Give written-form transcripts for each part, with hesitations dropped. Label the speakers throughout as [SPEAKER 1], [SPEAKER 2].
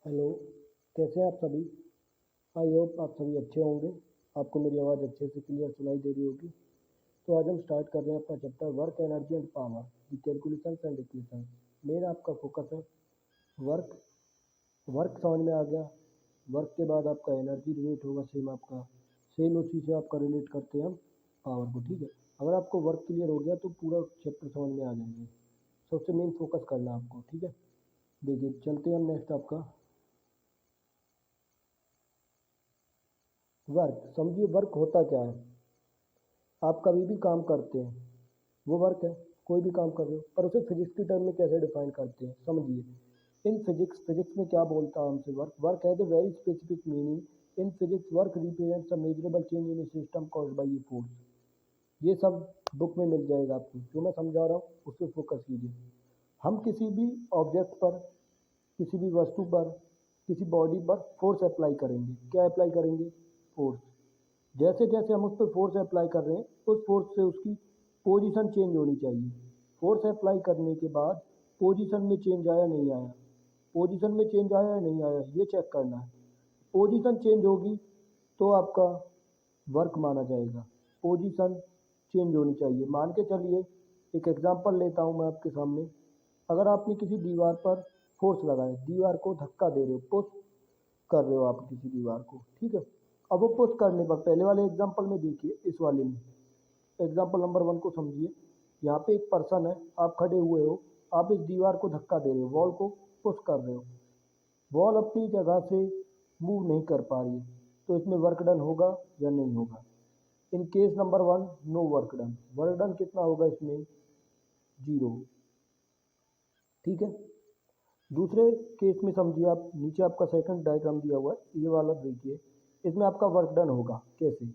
[SPEAKER 1] Hello. कैसे हैं आप सभी? आई होप आप सभी अच्छे होंगे। आपको मेरी आवाज़ अच्छे से क्लियर सुनाई दे रही होगी। तो आज हम स्टार्ट कर रहे हैं अपना chapter work energy and power the calculations and equations. Main आपका फोकस है वर्क। वर्क समझ में आ गया। वर्क के बाद आपका एनर्जी रिलेट होगा, सेम आपका सेम उसी से आपका रिलेट करते हैं हम पावर को। ठीक है, अगर आपको वर्क क्लियर हो गया तो पूरा चैप्टर समझ में आ जाएंगे। सबसे मेन फोकस करना आपको। ठीक है, देखिए चलते हैं हम नेक्स्ट आपका वर्क। समझिए वर्क होता क्या है। आप कभी भी काम करते हैं, वो वर्क है। कोई भी काम कर रहे हो, पर उसे फिजिक्स की टर्म में कैसे डिफाइन करते हैं समझिए। इन फिजिक्स में क्या बोलता है हमसे work. Work has a very specific meaning in physics. Work represents a measurable change in system caused by a force. ये सब बुक में मिल जाएगा आपको। जो मैं समझा रहा हूँ उस पर फोकस कीजिए। हम किसी भी ऑब्जेक्ट पर, किसी भी वस्तु पर, किसी बॉडी पर फोर्स अप्लाई करेंगे। क्या अप्लाई करेंगे? फोर्स। जैसे जैसे हम उस पर फोर्स अप्लाई कर रहे हैं, उस फोर्स से उसकी पोजीशन चेंज होनी चाहिए। फोर्स अप्लाई करने के बाद पोजीशन में चेंज आया नहीं आया, पोजीशन में चेंज आया या नहीं आया, ये चेक करना है। पोजीशन चेंज होगी तो आपका वर्क माना जाएगा। पोजीशन चेंज होनी चाहिए। मान के चलिए, एक एग्जांपल लेता हूँ मैं आपके सामने। अगर आपने किसी दीवार पर फोर्स लगाया, दीवार को धक्का दे रहे हो, पुश कर रहे हो आप किसी दीवार को, ठीक है। अब वो पुश करने पर पहले वाले एग्जांपल में देखिए, इस वाले में एग्जांपल नंबर 1 को समझिए। यहाँ पे एक पर्सन है, आप खड़े हुए हो, आप इस दीवार को धक्का दे रहे हो, वॉल को पुश कर रहे हो। वॉल अपनी जगह से मूव नहीं कर पा रही है, तो इसमें वर्क डन होगा या नहीं होगा? In case number 1 no work done. Work done कितना होगा इसमें? 0। ठीक है। दूसरे केस में समझिए आप, नीचे आपका सेकंड डायग्राम दिया हुआ है, ये वाला देखिए। इसमें आपका वर्क डन होगा कैसे?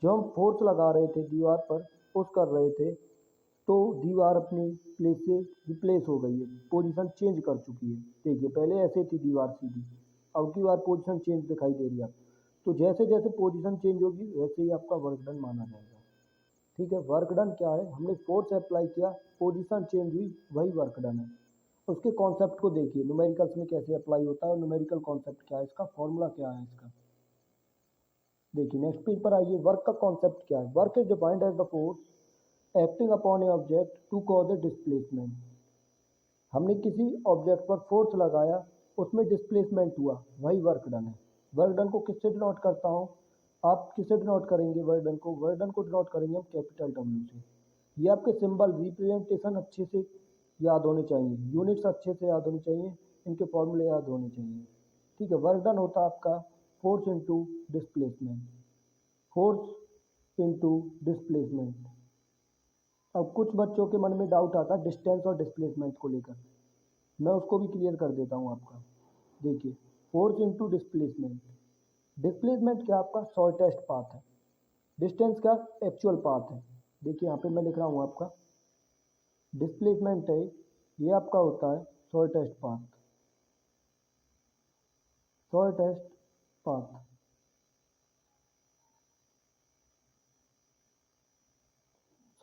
[SPEAKER 1] जो हम फोर्स लगा रहे थे दीवार पर, पुश कर रहे थे, तो दीवार अपनी प्लेस से रिप्लेस हो गई है, पोजीशन चेंज कर चुकी है। देखिए पहले ऐसे थी दीवार सीधी, अब की बार पोजीशन चेंज दिखाई दे रही है। तो जैसे जैसे पोजीशन चेंज होगी वैसे ही आपका वर्क डन माना जाएगा। ठीक है, वर्क डन क्या है? हमने फोर्स अप्लाई किया, पोजीशन चेंज हुई, वही वर्क डन है। उसके कॉन्सेप्ट को देखिए, न्यूमेरिकल्स में कैसे अप्लाई होता है और न्यूमेरिकल कॉन्सेप्ट क्या है, इसका फॉर्मूला क्या है इसका। देखिए नेक्स्ट पेज पर आइए। वर्क का कॉन्सेप्ट क्या है? Work is defined as the force acting upon a object to cause a displacement. हमने किसी ऑब्जेक्ट पर फोर्स लगाया, उसमें डिस्प्लेसमेंट हुआ, वही वर्क डन है। वर्क डन को किससे डिनोट करता हूँ? आप किससे डिनोट करेंगे वर्क डन को? वर्क डन को डिनोट करेंगे हम कैपिटल डब्ल्यू से। ये आपके सिंबल रिप्रेजेंटेशन अच्छे से याद होने चाहिए, यूनिट्स अच्छे से याद होनी चाहिए, इनके फॉर्मूले याद होने चाहिए। ठीक है, वर्क डन होता है आपका force into displacement. Force into displacement. अब कुछ बच्चों के मन में डाउट आता है डिस्टेंस और डिस्प्लेसमेंट को लेकर, मैं उसको भी क्लियर कर देता हूँ आपका। देखिए फोर्स इंटू डिस्प्लेसमेंट। डिस्प्लेसमेंट क्या? आपका शॉर्टेस्ट पाथ है। डिस्टेंस क्या? एक्चुअल पाथ है। देखिए यहाँ पे मैं लिख रहा हूँ आपका डिस्प्लेसमेंट है, ये आपका होता है shortest path. Shortest path.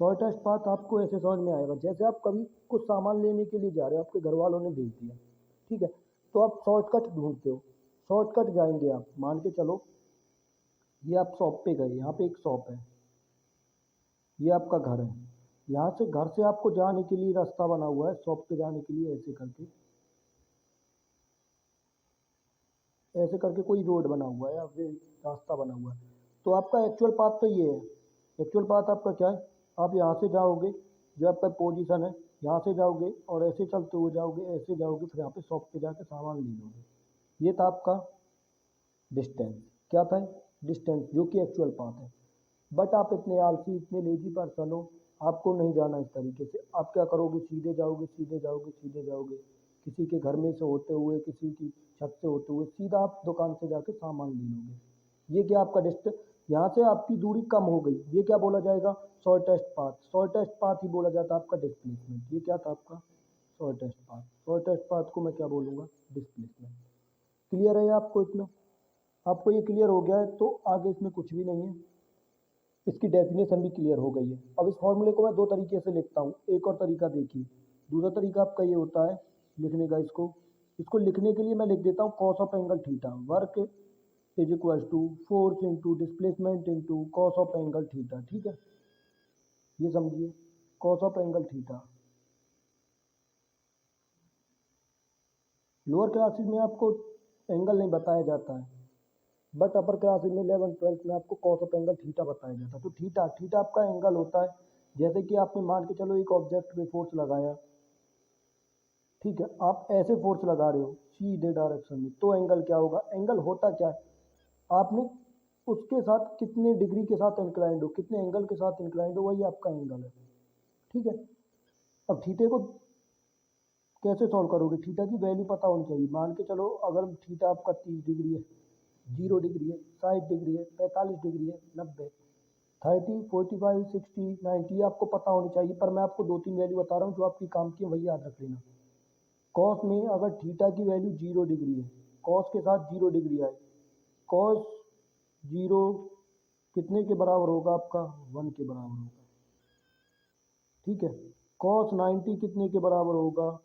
[SPEAKER 1] Shortest path आपको ऐसे समझ में आएगा, जैसे आप कभी कुछ सामान लेने के लिए जा रहे हो, आपके घर वालों ने भेज दिया, ठीक है, तो आप शॉर्टकट ढूंढते हो। शॉर्टकट जाएंगे आप, मान के चलो ये आप शॉप पे गए, यहाँ पे एक शॉप है, ये आपका घर है। यहाँ से घर से आपको जाने के लिए रास्ता बना हुआ है शॉप पे जाने के लिए, ऐसे करके, ऐसे करके कोई रोड बना हुआ है या फिर रास्ता बना हुआ है। तो आपका एक्चुअल पाथ तो ये है। एक्चुअल पाथ आपका क्या है? आप यहाँ से जाओगे, जो आपका पोजीशन है, यहाँ से जाओगे और ऐसे चलते हुए जाओगे, ऐसे जाओगे, फिर यहाँ पे शॉप पे जाके सामान ले लोगे। ये था आपका डिस्टेंस। क्या था? डिस्टेंस, जो कि एक्चुअल पाथ है। बट आप इतने आलसी, इतने लेजी पर्सन हो, आपको नहीं जाना इस तरीके से। आप क्या करोगे? सीधे जाओगे, सीधे जाओगे, सीधे जाओगे, किसी के घर में से होते हुए, किसी की छत से होते हुए, सीधा आप दुकान से जाके सामान ले लोगे। ये क्या आपका डिस्टेंस? यहाँ से आपकी दूरी कम हो गई, ये क्या बोला जाएगा? Shortest path. शॉर्टेस्ट पाथ ही बोला जाता है आपका डिस्प्लेसमेंट। ये क्या था आपका? Shortest path. शॉर्टेस्ट पाथ को मैं क्या बोलूँगा? डिस्प्लेसमेंट। क्लियर है आपको इतना? आपको ये क्लियर हो गया है तो आगे इसमें कुछ भी नहीं है। इसकी डेफिनेशन भी क्लियर हो गई है। अब इस फॉर्मूले को मैं दो तरीके से लिखता हूँ। एक और तरीका देखिए, दूसरा तरीका आपका ये होता है लिखने का इसको, इसको लिखने के लिए मैं लिख देता हूँ cos of angle theta, work is equal to force into displacement into cos of angle theta. ठीक है, ये समझिए cos of angle theta. Lower classes में आपको एंगल नहीं बताया जाता है, बट अपर क्लासेस में 11th-12th में आपको कॉस ऑफ एंगल थीटा बताया जाता है। तो थीटा थीटा आपका एंगल होता है, जैसे कि आपने मान के चलो एक ऑब्जेक्ट पे फोर्स लगाया, ठीक है, आप ऐसे फोर्स लगा रहे हो सीधे डायरेक्शन में, तो एंगल क्या होगा, एंगल होता क्या है, आपने उसके साथ कितने डिग्री के साथ इंक्लाइंड हो, कितने एंगल के साथ इंक्लाइंड हो, वही आपका एंगल है। ठीक है, अब थीटे को कैसे सॉल्व करोगे, थीटा की वैल्यू पता होनी चाहिए। मान के चलो अगर थीटा आपका 30 डिग्री है, 0 डिग्री है, 60 डिग्री है, 45 डिग्री है, 90, 30, 45, 60, 90 आपको पता होनी चाहिए, पर मैं आपको 2-3 वैल्यू बता रहा हूँ जो आपकी काम की है, वही याद रख लेना। कॉस में अगर थीटा की वैल्यू 0 डिग्री है, कॉस के साथ 0 डिग्री आए, कॉस 0 कितने के बराबर होगा आपका, 1 के बराबर होगा। ठीक है, कॉस 90 कितने के बराबर होगा,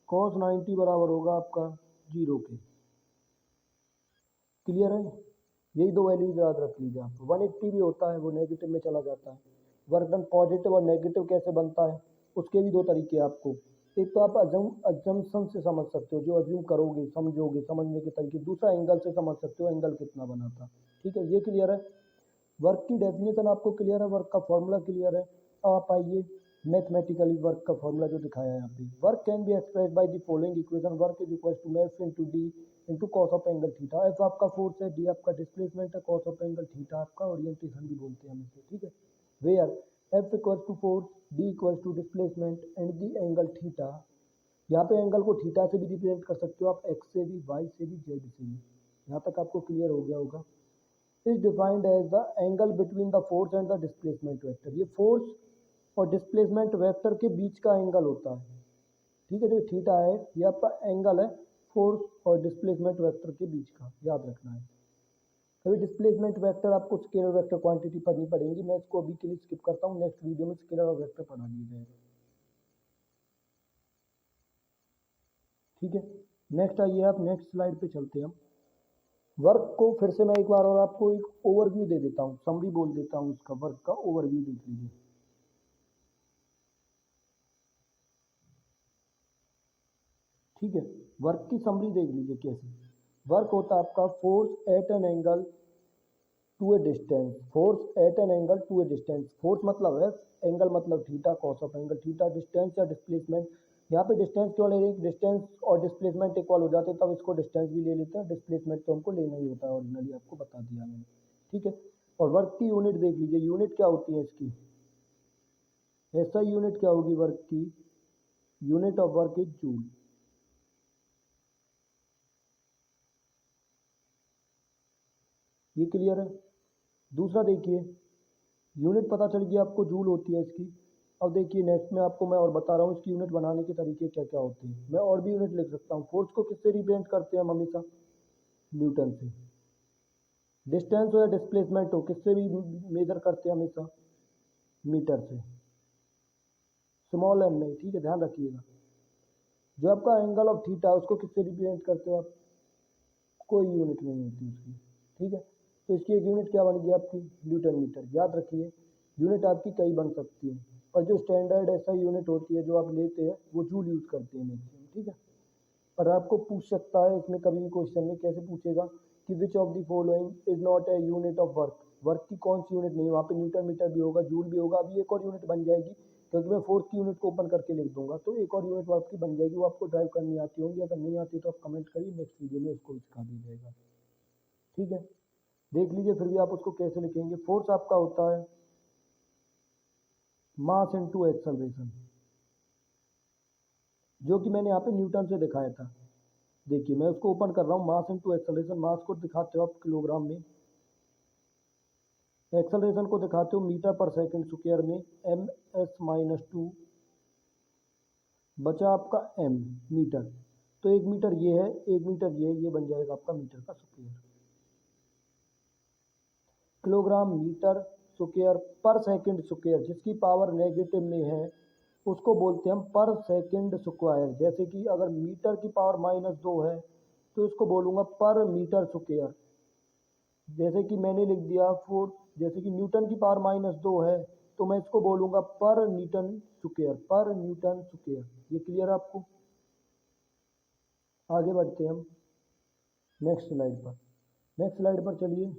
[SPEAKER 1] कॉस 90 बराबर होगा आपका 0 के। क्लियर है, यही दो वैल्यूज याद रख लीजिए आप। 180 भी होता है, वो नेगेटिव में चला जाता है। वर्क डन पॉजिटिव और नेगेटिव कैसे बनता है, उसके भी दो तरीके हैं आपको। एक तो आप अजम्पशन से समझ सकते हो, जो अज्यूम करोगे समझोगे, समझने के तरीके। दूसरा एंगल से समझ सकते हो, एंगल कितना बना था। ठीक है, ये क्लियर है। वर्क की डेफिनेशन आपको क्लियर है, वर्क का फॉर्मूला क्लियर है। अब आप आइए मैथमेटिकली वर्क का फॉर्मूला जो दिखाया है यहाँ पे। Work can be express by the following equation, work is equal to F into D into cos of angle theta. F आपका फोर्स है, डी आपका डिस्प्लेसमेंट है, कॉस ऑफ एंगल थीटा आपका ओरिएंटेशन भी बोलते हैं हम इसे। ठीक है, where F equal to force, D equal to displacement and the angle theta. यहाँ पे एंगल को थीटा से भी रिप्रेजेंट कर सकते हो आप, एक्स से भी, वाई से भी, जेड से भी। यहाँ तक आपको क्लियर हो गया होगा। Is defined as the angle between the force and the displacement vector. ये फोर्स और डिस्प्लेसमेंट वेक्टर के बीच का एंगल होता है। ठीक है, जो थीटा है ये आपका एंगल है फोर्स और डिस्प्लेसमेंट वेक्टर के बीच का, याद रखना है। अभी डिस्प्लेसमेंट वेक्टर आपको स्केलर वेक्टर क्वांटिटी पढ़नी पड़ेगी, मैं इसको अभी के लिए स्किप करता हूँ, नेक्स्ट वीडियो में स्केलर और वेक्टर पढ़ा दिया जाएगा। ठीक है, नेक्स्ट आइए आप, नेक्स्ट स्लाइड पे चलते हैं हम। वर्क को फिर से मैं एक बार और आपको एक ओवरव्यू दे देता हूँ, समरी बोल देता हूँ इसका, वर्क का ओवरव्यू देख लीजिए। ठीक है, वर्क की समरी देख लीजिए कैसे। वर्क होता है आपका force at an angle to a distance, force at an angle to a distance. Force मतलब है, एंगल मतलब theta, cos of angle theta, distance या डिस्प्लेसमेंट। यहाँ पे डिस्टेंस क्यों ले रहे हैं, डिस्टेंस और डिस्प्लेसमेंट इक्वल हो जाते हैं, तब इसको डिस्टेंस भी ले लेते हैं, डिस्प्लेसमेंट तो हमको लेना ही होता है, ओरिजिनली आपको बता दिया मैंने। ठीक है, और वर्क की यूनिट देख लीजिए, यूनिट क्या होती है इसकी, ऐसा यूनिट क्या होगी वर्क की, unit of work is joule. ये क्लियर है। दूसरा देखिए, यूनिट पता चल गई आपको, जूल होती है इसकी। अब देखिए नेक्स्ट में आपको मैं और बता रहा हूँ इसकी यूनिट बनाने के तरीके क्या क्या होते हैं। मैं और भी यूनिट लिख सकता हूँ। फोर्स को किससे रिप्रेजेंट करते हैं हम हमेशा, न्यूटन से। डिस्टेंस हो या डिस्प्लेसमेंट हो, किससे भी मेजर करते हैं हमेशा, मीटर से, स्मॉल एम में। ठीक है, ध्यान रखिएगा। जो आपका एंगल ऑफ थीटा है उसको किससे रिप्रेजेंट करते हो आप, कोई यूनिट नहीं होती उसकी। ठीक है, तो इसकी एक यूनिट क्या बन गई आपकी, न्यूटन मीटर। याद रखिए, यूनिट आपकी कई बन सकती है, पर जो स्टैंडर्ड ऐसा यूनिट होती है जो आप लेते हैं वो जूल यूज करते हैं मैक्सिमम। ठीक है, पर आपको पूछ सकता है इसमें कभी भी क्वेश्चन में, कैसे पूछेगा कि which of the following is not a unit of work. Work की कौन सी यूनिट नहीं है, वहाँ पे न्यूटन मीटर भी होगा, जूल भी होगा। अभी एक और यूनिट बन जाएगी, क्योंकि मैं फोर्थ की यूनिट को ओपन करके लिख दूंगा, तो एक और यूनिट आपकी बन जाएगी, वो आपको ड्राइव करनी आती होंगी। अगर नहीं आती तो आप कमेंट करिए, नेक्स्ट वीडियो में उसको सिखा दिया जाएगा। ठीक है, देख लीजिए फिर भी आप उसको कैसे लिखेंगे। फोर्स आपका होता है मास इनटू एक्सेलरेशन, जो कि मैंने यहाँ पे न्यूटन से दिखाया था। देखिए मैं उसको ओपन कर रहा हूँ, मास इनटू एक्सेलरेशन। मास को दिखाते हो आप किलोग्राम में, एक्सेलरेशन को दिखाते हो मीटर पर सेकंड स्क्वायर में, ms-2 बचा आपका m मीटर। तो 1 मीटर ये है, 1 मीटर ये बन जाएगा आपका मीटर का स्क्वायर। किलोग्राम मीटर स्क्वायर पर सेकंड स्क्वायर, जिसकी पावर नेगेटिव में है उसको बोलते हैं हम पर सेकंड स्क्वायर। जैसे कि अगर मीटर की पावर -2 है तो इसको बोलूँगा पर मीटर स्क्वायर। जैसे कि मैंने लिख दिया फोर्स, जैसे कि न्यूटन की पावर -2 है तो मैं इसको बोलूँगा पर न्यूटन स्क्वायर, पर न्यूटन स्क्वायर। ये क्लियर है आपको? आगे बढ़ते हैं हम नेक्स्ट स्लाइड पर। नेक्स्ट स्लाइड पर चलिए।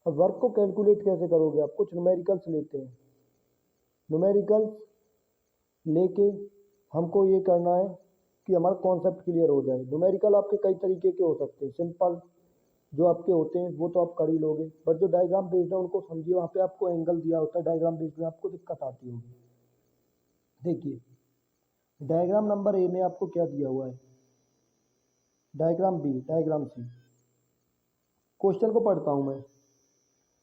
[SPEAKER 1] अब वर्क को कैलकुलेट कैसे करोगे आप? कुछ न्यूमेरिकल्स लेते हैं। न्यूमेरिकल्स लेके हमको ये करना है कि हमारा कॉन्सेप्ट क्लियर हो जाए। न्यूमेरिकल आपके कई तरीके के हो सकते हैं। सिंपल जो आपके होते हैं वो तो आप कर ही लोगे, बट जो डायग्राम बेस्ड है उनको समझिए। वहाँ पे आपको एंगल दिया होता है, डायग्राम बेस्ड में आपको दिक्कत आती होगी। देखिए डायग्राम नंबर ए में आपको क्या दिया हुआ है, diagram B, diagram C. Question को पढ़ता हूँ मैं।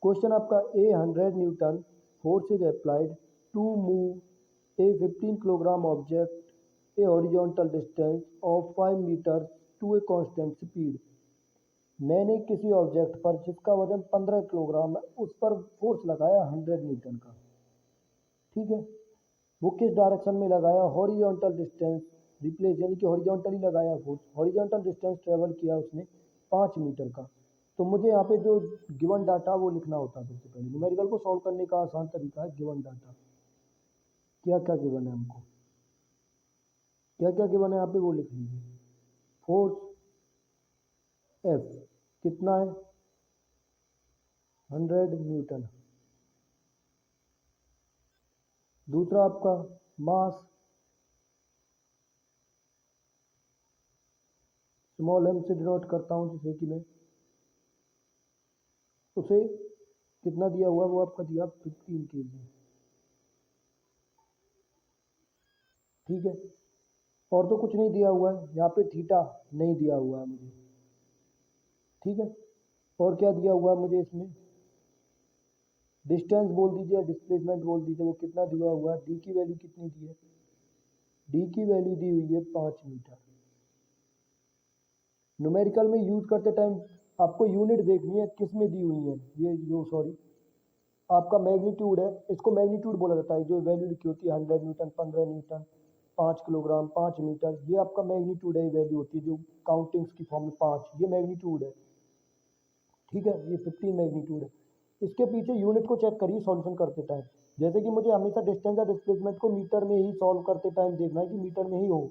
[SPEAKER 1] क्वेश्चन आपका a 100 newton force is applied to move a 15 kilogram object a horizontal distance of 5 meter to a constant speed. मैंने किसी ऑब्जेक्ट पर जिसका वजन 15 किलोग्राम है उस पर फोर्स लगाया 100 न्यूटन का। ठीक है, वो किस डायरेक्शन में लगाया? हॉरिजॉन्टल डिस्टेंस रिप्लेस, यानी कि हॉरिजॉन्टली लगाया फोर्स। हॉरिजॉन्टल डिस्टेंस ट्रेवल किया उसने 5 मीटर का। तो मुझे यहाँ पे जो गिवन डाटा वो लिखना होता है। सबसे पहले न्यूमेरिकल को सॉल्व करने का आसान तरीका है गिवन डाटा। क्या क्या गिवन है हमको, क्या क्या गिवन है यहाँ पे वो लिख लीजिए। फोर्स एफ कितना है? 100 न्यूटन। दूसरा आपका मास, स्मॉल एम से डिनोट करता हूँ, जैसे कि मैं उसे कितना दिया हुआ वो आपका दिया 15 kg। ठीक है, और तो कुछ नहीं दिया हुआ है यहाँ पे, थीटा नहीं दिया हुआ है मुझे। ठीक है, और क्या दिया हुआ है मुझे इसमें? डिस्टेंस बोल दीजिए, डिस्प्लेसमेंट बोल दीजिए, वो कितना दिया हुआ है? डी की वैल्यू कितनी दी है? डी की वैल्यू दी हुई है 5 मीटर। न्यूमेरिकल में यूज करते टाइम आपको यूनिट देखनी है किस में दी हुई है। ये जो सॉरी आपका मैग्नीट्यूड है, इसको मैग्नीट्यूड बोला जाता है। जो वैल्यू लिखी होती है 100 न्यूटन, 15 न्यूटन, 5 किलोग्राम, 5 मीटर, ये आपका मैग्नीट्यूड है। वैल्यू होती है जो काउंटिंग्स की फॉर्म में 5, ये मैग्नीट्यूड है। ठीक है, ये 15 मैग्नीट्यूड है। इसके पीछे यूनिट को चेक करिए सॉल्यूशन करते टाइम। जैसे कि मुझे हमेशा डिस्टेंस या डिस्प्लेसमेंट को मीटर में ही सॉल्व करते टाइम देखना है कि मीटर में ही हो।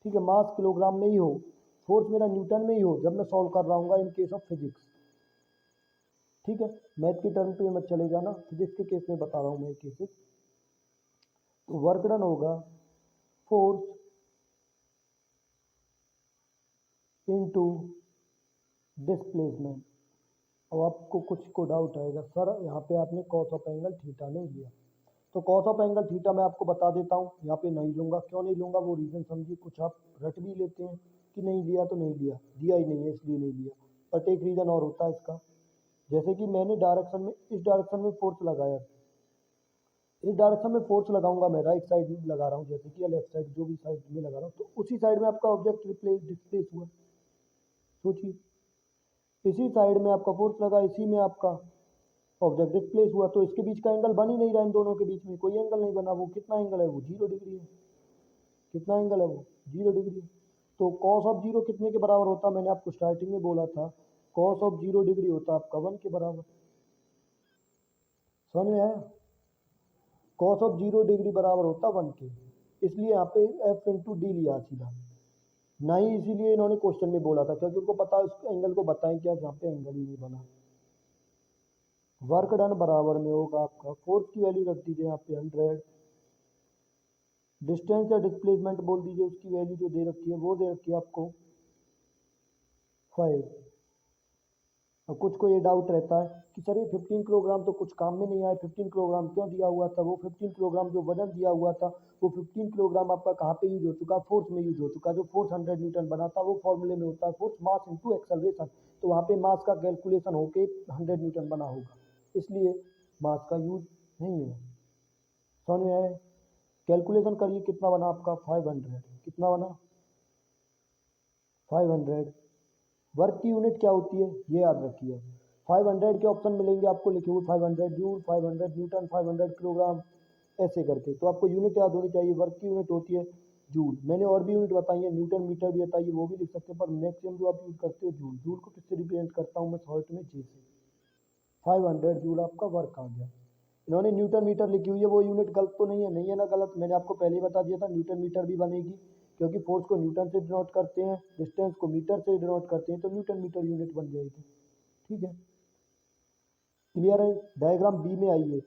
[SPEAKER 1] ठीक है, मास किलोग्राम में ही हो, फोर्स मेरा न्यूटन में ही हो जब मैं सॉल्व कर रहा हूँ इन केस ऑफ फिजिक्स। ठीक है, मैथ के टर्म पे मत चले जाना, फिजिक्स के केस में बता रहा हूँ मैं केसेस। तो वर्क डन होगा फोर्स इनटू डिस्प्लेसमेंट। अब आपको कुछ को डाउट आएगा, सर यहाँ पे आपने कॉस ऑफ एंगल थीटा नहीं लिया। तो कॉस ऑफ एंगल थीटा मैं आपको बता देता हूँ, यहाँ पे नहीं लूंगा। क्यों नहीं लूंगा वो रीजन समझिए। कुछ आप रट भी लेते हैं कि नहीं लिया तो नहीं लिया, दिया ही नहीं है इसलिए नहीं लिया, बट एक रीजन और होता है इसका। जैसे कि मैंने डायरेक्शन में, इस डायरेक्शन में फोर्स लगाया, इस डायरेक्शन में फोर्स लगाऊंगा मैं, राइट साइड में लगा रहा हूँ जैसे कि, या लेफ्ट साइड, जो भी साइड में लगा रहा हूँ, तो उसी साइड में आपका ऑब्जेक्ट डिस्प्लेस हुआ। सोचिए, इसी साइड में आपका फोर्स लगा, इसी में आपका ऑब्जेक्ट डिस्प्लेस हुआ, तो इसके बीच का एंगल बन ही नहीं रहा। इन दोनों के बीच में कोई एंगल नहीं बना। वो कितना एंगल है? वो 0 डिग्री है। कितना एंगल है? वो 0 डिग्री। तो कॉस ऑफ 0 कितने के बराबर होता? मैंने आपको स्टार्टिंग में बोला था कॉस ऑफ 0 डिग्री होता आपका 1 के बराबर। समझ में आया? कॉस ऑफ 0 डिग्री बराबर होता 1 के, इसलिए यहाँ पे एफ इंटू डी लिया सीधा। नहीं, इसीलिए इन्होंने क्वेश्चन में बोला था क्योंकि उनको पता है उस एंगल को बताएं क्या, जहाँ पे एंगल ही नहीं बना। वर्क डन बराबर में होगा आपका, फोर्स की वैल्यू रख दीजिए यहाँ पे 100, डिस्टेंस या डिस्प्लेसमेंट बोल दीजिए, उसकी वैल्यू जो दे रखी है वो दे रखी है आपको 5। और कुछ को ये डाउट रहता है कि सर ये 15 किलोग्राम तो कुछ काम में नहीं आया, 15 किलोग्राम क्यों दिया हुआ था? वो 15 किलोग्राम जो वजन दिया हुआ था, वो 15 किलोग्राम आपका कहाँ पे यूज हो चुका? फोर्स में यूज हो चुका। जो फोर्स 100 न्यूटन बना था वो फॉर्मूले में होता है फोर्स मास इंटू एक्सेलरेशन। तो वहाँ पे मास का कैलकुलेशन होके 100 न्यूटन बना होगा, इसलिए मास का यूज नहीं है। समझ में आए? कैलकुलेशन करिए कितना बना आपका 500। कितना बना? 500। वर्क की यूनिट क्या होती है ये याद रखिए। 500 के ऑप्शन मिलेंगे आपको लिखे हुए, 500 जूल, 500 न्यूटन, 500 किलोग्राम, ऐसे करके। तो आपको यूनिट याद होनी चाहिए। वर्क की यूनिट होती है जूल। मैंने और भी यूनिट बताई है, न्यूटन मीटर भी बताइए, वो भी लिख सकते हैं, पर मैक्सिमम जो आप यूज करते हो जूल। जूल को किससे रिप्रेजेंट करता हूँ मैं शॉर्ट में, जे से। 500 जूल आपका वर्क आ गया। इन्होंने न्यूटन मीटर लिखी हुई है, वो यूनिट गलत तो नहीं है, नहीं है ना गलत। मैंने आपको पहले ही बता दिया था न्यूटन मीटर भी बनेगी, क्योंकि फोर्स को न्यूटन से डिनोट करते हैं, डिस्टेंस को मीटर से डिनोट करते हैं, तो न्यूटन मीटर यूनिट बन जाएगी। ठीक है, क्लियर है। डायग्राम बी में आइए।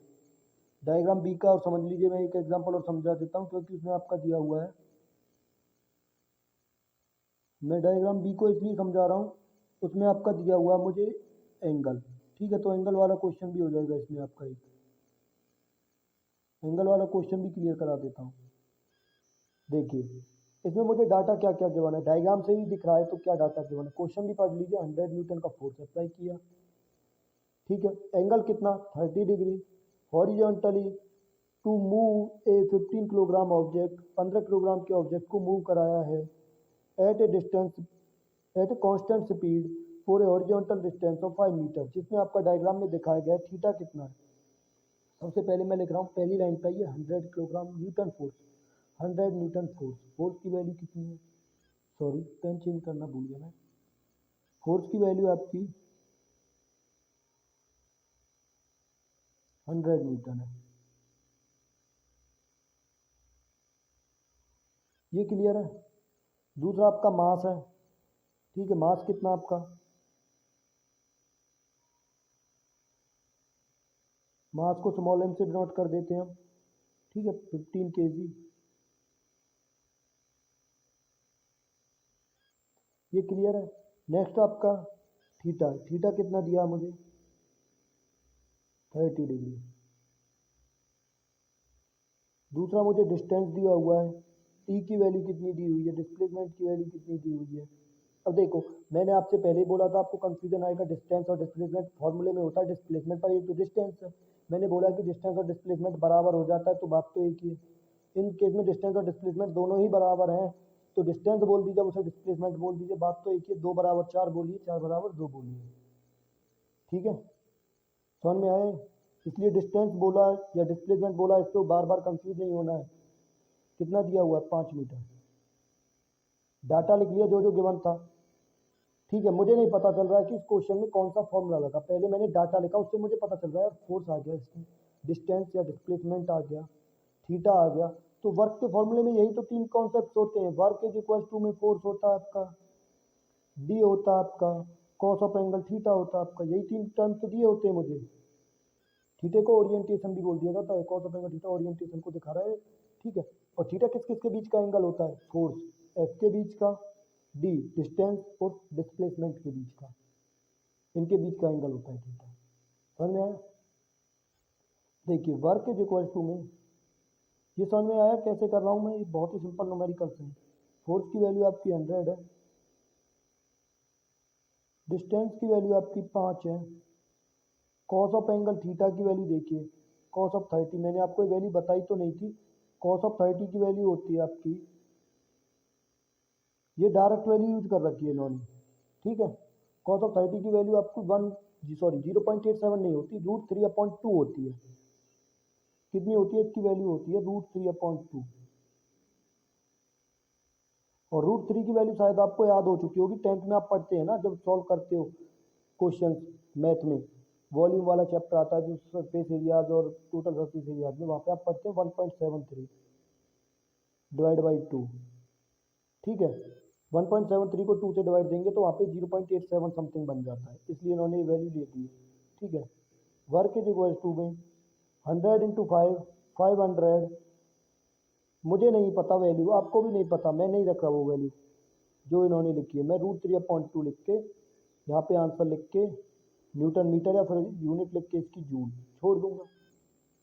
[SPEAKER 1] डायग्राम बी का और समझ लीजिए, मैं एक एग्जांपल और समझा देता हूँ, क्योंकि उसमें आपका दिया हुआ है। मैं डायग्राम बी को इसलिए समझा रहा हूँ, उसमें आपका दिया हुआ है मुझे एंगल। ठीक है, तो एंगल वाला क्वेश्चन भी हो जाएगा इसमें आपका। एक एंगल वाला क्वेश्चन भी क्लियर करा देता हूँ। देखिए, इसमें मुझे डाटा क्या क्या गिवन है, डायग्राम से ही दिख रहा है, तो क्या डाटा गिवन है क्वेश्चन भी पढ़ लीजिए। 100 न्यूटन का फोर्स अप्लाई किया। ठीक है, एंगल कितना, 30 degree. Horizontally to move a 15 kilogram object, 15 kilogram के ऑब्जेक्ट को मूव कराया है at a distance, at a constant speed for a horizontal distance of 5 meter, जिसमें आपका डायग्राम में दिखाया गया है थीटा कितना है। सबसे पहले मैं लिख रहा हूँ पहली लाइन पे, ये 100 kilogram Newton force, 100 newton force. Force की वैल्यू कितनी है, सॉरी पेन चेंज करना भूल गया मैं। फोर्स की वैल्यू आपकी 100 न्यूटन है। ये क्लियर है। दूसरा आपका मास है। ठीक है, मास कितना आपका, मास को स्मॉल एम से डिनोट कर देते हैं हम। ठीक है, 15 kg। ये क्लियर है। नेक्स्ट आपका थीटा, थीटा कितना दिया मुझे, 30 डिग्री। दूसरा मुझे डिस्टेंस दिया हुआ है, टी की वैल्यू कितनी दी हुई है, डिस्प्लेसमेंट की वैल्यू कितनी दी हुई है। अब देखो, मैंने आपसे पहले ही बोला था आपको कंफ्यूजन आएगा, डिस्टेंस और डिस्प्लेसमेंट फॉर्मूले में होता है डिस्प्लेसमेंट पर, ये तो डिस्टेंस है। मैंने बोला कि डिस्टेंस और डिस्प्लेसमेंट बराबर हो जाता है, तो बात तो एक ही है। इन केस में डिस्टेंस और डिस्प्लेसमेंट दोनों ही बराबर हैं, तो डिस्टेंस बोल दीजिए, उसे डिस्प्लेसमेंट बोल दीजिए, बात तो एक ही है। 2 बराबर 4 बोलिए, 4 बराबर 2 बोलिए। ठीक है, समझ में आए। इसलिए डिस्टेंस बोला या डिस्प्लेसमेंट बोला, इसको बार बार कंफ्यूज नहीं होना है। कितना दिया हुआ है, 5 मीटर। डाटा लिख लिया जो जो गिवन था। ठीक है, मुझे नहीं पता चल रहा है कि इस क्वेश्चन में कौन सा फॉर्मूला लगा, पहले मैंने डाटा लिखा, उससे मुझे पता चल रहा है फोर्स आ गया इसमें, डिस्टेंस या डिस्प्लेसमेंट आ गया, थीटा आ गया। तो वर्क के फॉर्मूले में यही तो 3 कॉन्सेप्ट होते हैं। वर्क इज इक्वल टू में फोर्स होता है आपका, डी होता है आपका, कॉस ऑफ एंगल थीटा होता है आपका। यही 3 टर्म तो दिए होते हैं मुझे। थीटे को ओरिएंटेशन भी बोल दिया जाता है, cos of angle theta orientation को दिखा रहा है। ठीक है, और थीटा किस किस के बीच का एंगल होता है, फोर्स एफ के बीच का, डी डिस्टेंस और डिस्प्लेसमेंट के बीच का, इनके बीच का एंगल होता है थीटा। समझ में आया। देखिए, वर्क इज इक्वल टू में, ये समझ में आया कैसे कर रहा हूँ मैं, ये बहुत ही सिंपल न्यूमेरिकल्स है। फोर्स की वैल्यू आपकी 100 है, डिस्टेंस की वैल्यू आपकी 5 है, कॉस ऑफ एंगल थीटा की वैल्यू देखिए, कॉस ऑफ 30, मैंने आपको ये वैल्यू बताई तो नहीं थी। कॉस ऑफ 30 की वैल्यू होती है आपकी, ये डायरेक्ट वैल्यू यूज कर रखी है इन्होंने। ठीक है, कॉस ऑफ 30 की वैल्यू आपको 0.87 नहीं होती, √3/2 होती है। कितनी होती है इसकी वैल्यू, होती है √3/2। और √3 की वैल्यू शायद आपको याद हो चुकी होगी, 10th में आप पढ़ते हैं ना, जब सॉल्व करते हो क्वेश्चन मैथ में, वॉल्यूम वाला चैप्टर आता है जो सरफेस एरियाज और टोटल सरफेस एरियाज में, वहाँ पे आप पढ़ते हैं 1.73 डिवाइड बाई 2। ठीक है, 1.73 को 2 से डिवाइड देंगे तो वहाँ पे 0.87 समथिंग बन जाता है, इसलिए इन्होंने वैल्यू दे दी है। ठीक है, वर्क इज इक्वल टू में 100 इंटू 5, 500। मुझे नहीं पता वैल्यू, आपको भी नहीं पता, मैं नहीं रख रहा वो वैल्यू जो इन्होंने लिखी है। मैं √3/2 लिख के यहाँ पे आंसर लिख के न्यूटन मीटर या फिर यूनिट लिख के इसकी जूल छोड़ दूंगा।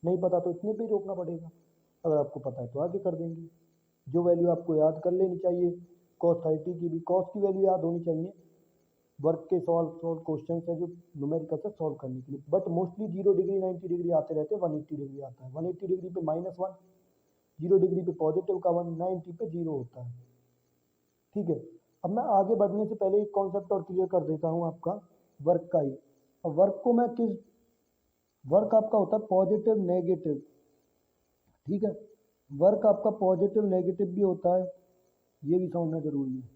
[SPEAKER 1] नहीं पता तो इतने पे ही रोकना पड़ेगा, अगर आपको पता है तो आगे कर देंगे। जो वैल्यू आपको याद कर लेनी चाहिए, cos 30 की भी, cos की वैल्यू याद होनी चाहिए। वर्क के सॉल्व क्वेश्चन है जो न्यूमेरिकल से सॉल्व करने के लिए, बट मोस्टली 0 डिग्री 90 डिग्री आते रहते हैं, 180 डिग्री आता है। 180 डिग्री पे -1, 0 डिग्री पे पॉजिटिव का 1, 90 पे 0 होता है। ठीक है, अब मैं आगे बढ़ने से पहले एक कॉन्सेप्ट और क्लियर कर देता हूँ आपका वर्क का ही। और वर्क को मैं किस, वर्क आपका होता है पॉजिटिव नेगेटिव, ठीक है, वर्क आपका पॉजिटिव नेगेटिव भी होता है, ये भी समझना जरूरी है।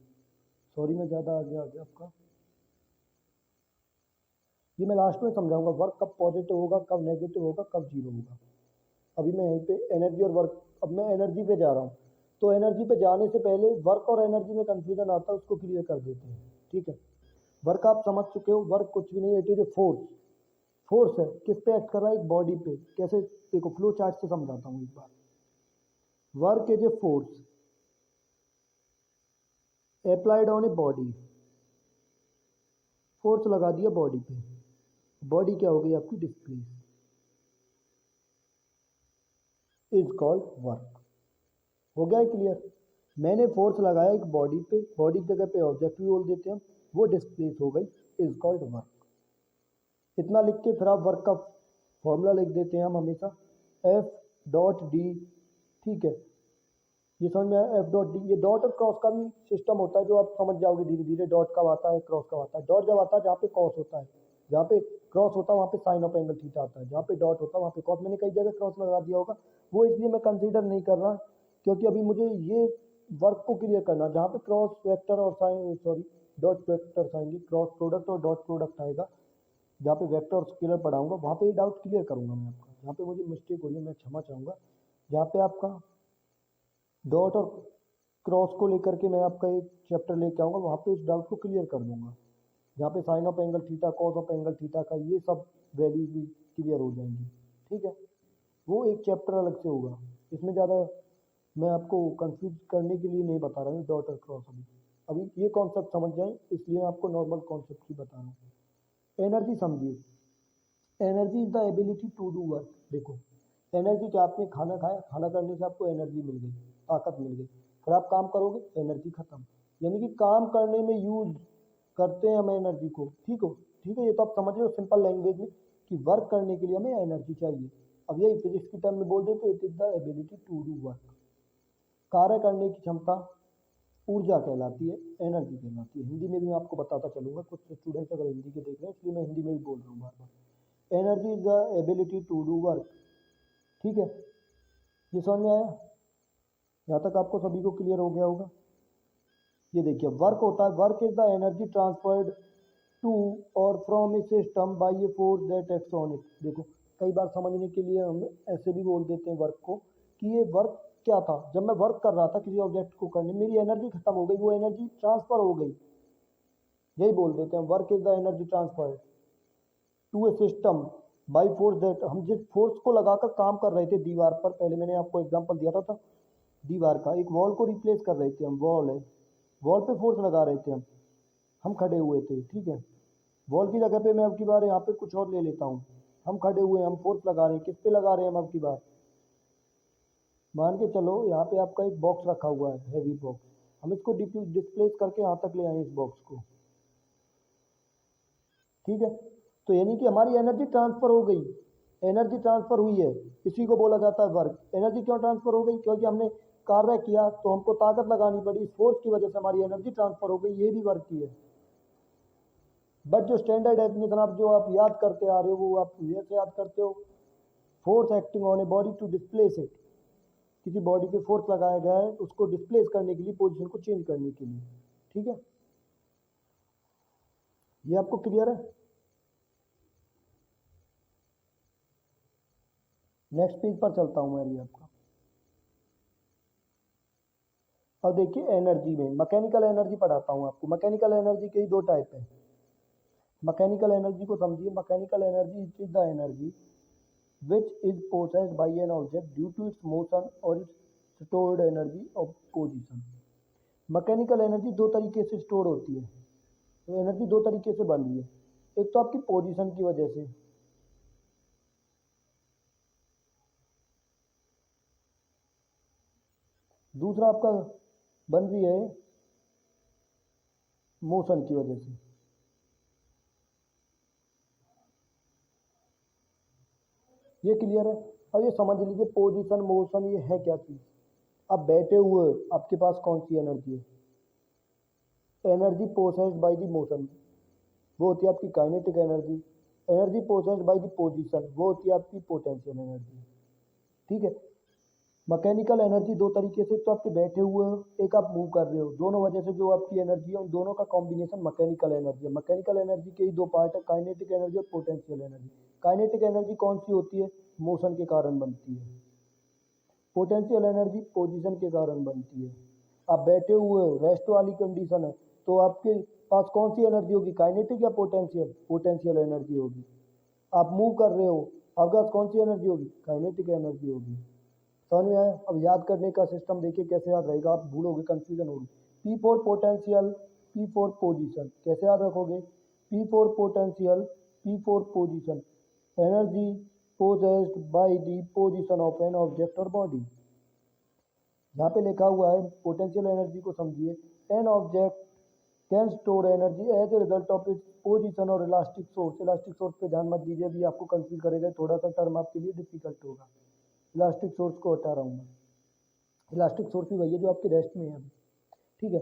[SPEAKER 1] सॉरी मैं ज़्यादा आगे आ गया आपका, ये मैं लास्ट में समझाऊंगा वर्क कब पॉजिटिव होगा, कब नेगेटिव होगा, कब जीरो होगा। अभी मैं यहीं पे एनर्जी और वर्क, अब मैं एनर्जी पे जा रहा हूँ, तो एनर्जी पे जाने से पहले वर्क और एनर्जी में कंफ्यूजन आता है, उसको क्लियर कर देते हैं, ठीक है। वर्क आप समझ चुके हो, वर्क कुछ भी नहीं है, it is a force. Force है, किस पे एक्ट कर रहा है, एक बॉडी पे। कैसे, देखो फ्लो चार्ट से समझाता हूँ एक बार। Work is a force applied on a body, force लगा दिया बॉडी पे, बॉडी क्या हो गई आपकी, डिस्प्लेस, इज कॉल्ड वर्क। हो गया है क्लियर। मैंने फोर्स लगाया एक बॉडी पे, बॉडी की जगह पे ऑब्जेक्ट भी बोल देते हैं, वो डिस्प्लेस हो गई, इज कॉल्ड वर्क। इतना लिख के फिर आप वर्क का फॉर्मूला लिख देते हैं हम हमेशा, एफ डॉट डी, ठीक है, ये समझ में आया, एफ डॉट डी। ये डॉट और क्रॉस का भी सिस्टम होता है, जो आप समझ जाओगे धीरे धीरे, डॉट कब आता है, क्रॉस कब आता है। डॉट जब आता है जहाँ पे कॉस होता है, जहाँ पे क्रॉस होता है वहाँ पे साइन ऑफ एंगल थीटा आता है, जहाँ पे डॉट होता है वहाँ पे कॉस। मैंने कई जगह क्रॉस लगा दिया होगा, वो इसलिए मैं कंसीडर नहीं कर रहा, क्योंकि अभी मुझे ये वर्क को क्लियर करना, जहाँ पे क्रॉस वेक्टर और साइन, सॉरी डॉट वेक्टर आएंगे, क्रॉस प्रोडक्ट और डॉट प्रोडक्ट आएगा, जहाँ पे वेक्टर और स्केलर पढ़ाऊंगा वहाँ पे ये डाउट क्लियर करूंगा मैं आपका। जहाँ पे मुझे मिस्टेक हो रही है मैं क्षमा चाहूँगा, जहाँ पे आपका डॉट और क्रॉस को लेकर के मैं आपका एक चैप्टर लेके आऊँगा, वहाँ पे इस डाउट को क्लियर कर दूंगा। जहाँ पे sine of angle theta, cos of angle theta का ये सब वैल्यूज भी क्लियर हो जाएंगी, ठीक है। वो एक चैप्टर अलग से होगा, इसमें ज़्यादा मैं आपको कंफ्यूज करने के लिए नहीं बता रहा हूँ डॉट और क्रॉस। अभी ये कॉन्सेप्ट समझ जाए, इसलिए आपको नॉर्मल कॉन्सेप्ट ही बता रहा हूँ। एनर्जी समझिए, energy is the ability to do work. देखो एनर्जी क्या, आपने खाना खाया, खाना करने से आपको एनर्जी मिल गई, ताकत मिल गई, फिर आप काम करोगे, एनर्जी खत्म। यानी कि काम करने में यूज करते हैं हम एनर्जी को, ठीक हो, ठीक है। ये तो आप समझ रहे हो सिंपल लैंग्वेज में कि वर्क करने के लिए हमें एनर्जी चाहिए। अब यही फिजिक्स की टर्म में बोल दे तो it is the ability to do work. कार्य करने की क्षमता ऊर्जा कहलाती है, एनर्जी कहलाती है। हिंदी में भी मैं आपको बताता चलूंगा, कुछ स्टूडेंट्स अगर हिंदी के देख रहे हैं इसलिए मैं हिंदी में भी बोल रहा हूँ बार बार। Energy is the ability to do work, ठीक है। ये समझ में आया, यहाँ तक आपको सभी को क्लियर हो गया होगा। ये देखिए वर्क होता है, work is the energy transferred to और from a system by a force that acts on it. देखो कई बार समझने के लिए हम ऐसे भी बोल देते हैं वर्क को कि ये वर्क क्या था, जब मैं वर्क कर रहा था किसी ऑब्जेक्ट को करने, मेरी एनर्जी खत्म हो गई, वो एनर्जी ट्रांसफर हो गई, यही बोल देते हैं work is the energy transfer to a system by force that. हम जिस फोर्स को लगाकर काम कर रहे थे दीवार पर, पहले मैंने आपको एग्जांपल दिया था दीवार का, एक वॉल को रिप्लेस कर रहे थे हम, वॉल है, वॉल पे फोर्स लगा रहे थे हम खड़े हुए थे, ठीक है। वॉल की जगह पे मैं अब की बार यहाँ पे कुछ और ले लेता हूँ, हम खड़े हुए हैं, हम फोर्स लगा रहे हैं, किस पे लगा रहे हैं हम अब की बार, मान के चलो यहाँ पे आपका एक बॉक्स रखा हुआ है, हैवी बॉक्स, हम इसको डिस्प्लेस करके यहाँ तक ले आए इस बॉक्स को, ठीक है। तो यानी कि हमारी एनर्जी ट्रांसफर हो गई, एनर्जी ट्रांसफर हुई है, इसी को बोला जाता है वर्क। एनर्जी क्यों ट्रांसफर हो गई, क्योंकि हमने कार्य किया तो हमको ताकत लगानी पड़ी, इस फोर्स की वजह से हमारी एनर्जी ट्रांसफर हो गई, ये भी वर्क की है। बट जो स्टैंडर्ड डेफिनेशन आप जो आप याद करते आ रहे हो वो आप ऐसे याद करते हो, force acting on a body to displace it, किसी बॉडी पे फोर्स लगाया गया है उसको डिस्प्लेस करने के लिए, पोजीशन को चेंज करने के लिए, ठीक है। ये आपको क्लियर है। नेक्स्ट पेज पर चलता हूं मैं अभी आपका। अब देखिए एनर्जी में मैकेनिकल एनर्जी पढ़ाता हूं आपको। मैकेनिकल एनर्जी के ही दो टाइप है। मैकेनिकल एनर्जी को समझिए, mechanical energy is the energy which is possessed by an object due to its motion or its stored energy of position। Mechanical energy दो तरीके से स्टोर होती है, तो एनर्जी दो तरीके से बन रही है, एक तो आपकी पोजीशन की वजह से, दूसरा आपका बन रही है मोशन की वजह से। ये क्लियर है। अब ये समझ लीजिए पोजीशन मोशन ये है क्या चीज। अब बैठे हुए आपके पास कौन सी एनर्जी है, energy possessed by the motion, वो होती है आपकी kinetic energy. Energy possessed bye the position, वो होती है आपकी पोटेंशियल एनर्जी। ठीक है। मैकेनिकल एनर्जी दो तरीके से, तो आपके बैठे हुए हो, एक आप मूव कर रहे हो, दोनों वजह से जो आपकी एनर्जी है उन दोनों का कॉम्बिनेशन मैकेनिकल एनर्जी है। मैकेनिकल एनर्जी के ही दो पार्ट है, काइनेटिक एनर्जी और पोटेंशियल एनर्जी। काइनेटिक एनर्जी कौन सी होती है? मोशन के कारण बनती है। पोटेंशियल एनर्जी पोजीशन के कारण बनती है। आप बैठे हुए हो, रेस्ट वाली कंडीशन है, तो आपके पास कौन सी एनर्जी होगी? काइनेटिक या पोटेंशियल? पोटेंशियल एनर्जी होगी। आप मूव कर रहे हो, आपके पास कौन सी एनर्जी होगी? काइनेटिक एनर्जी होगी। समझ में आया? अब याद करने का सिस्टम देखिए कैसे याद रहेगा, आप भूलोगे, कंफ्यूजन होगी। P for potential, P for position, कैसे याद रखोगे? P for potential, P for position, energy possessed by the position of an object or body। यहाँ पे लिखा हुआ है पोटेंशियल एनर्जी को समझिए, an object can store energy as a result of its position और इलास्टिक सोर्स। इलास्टिक सोर्स पे ध्यान मत दीजिए, अभी आपको कंफ्यूज करेगा, थोड़ा सा टर्म आपके लिए डिफिकल्ट होगा। इलास्टिक सोर्स को हटा रहा हूँ मैं। इलास्टिक सोर्स भी वही है जो आपके रेस्ट में है अभी। ठीक है।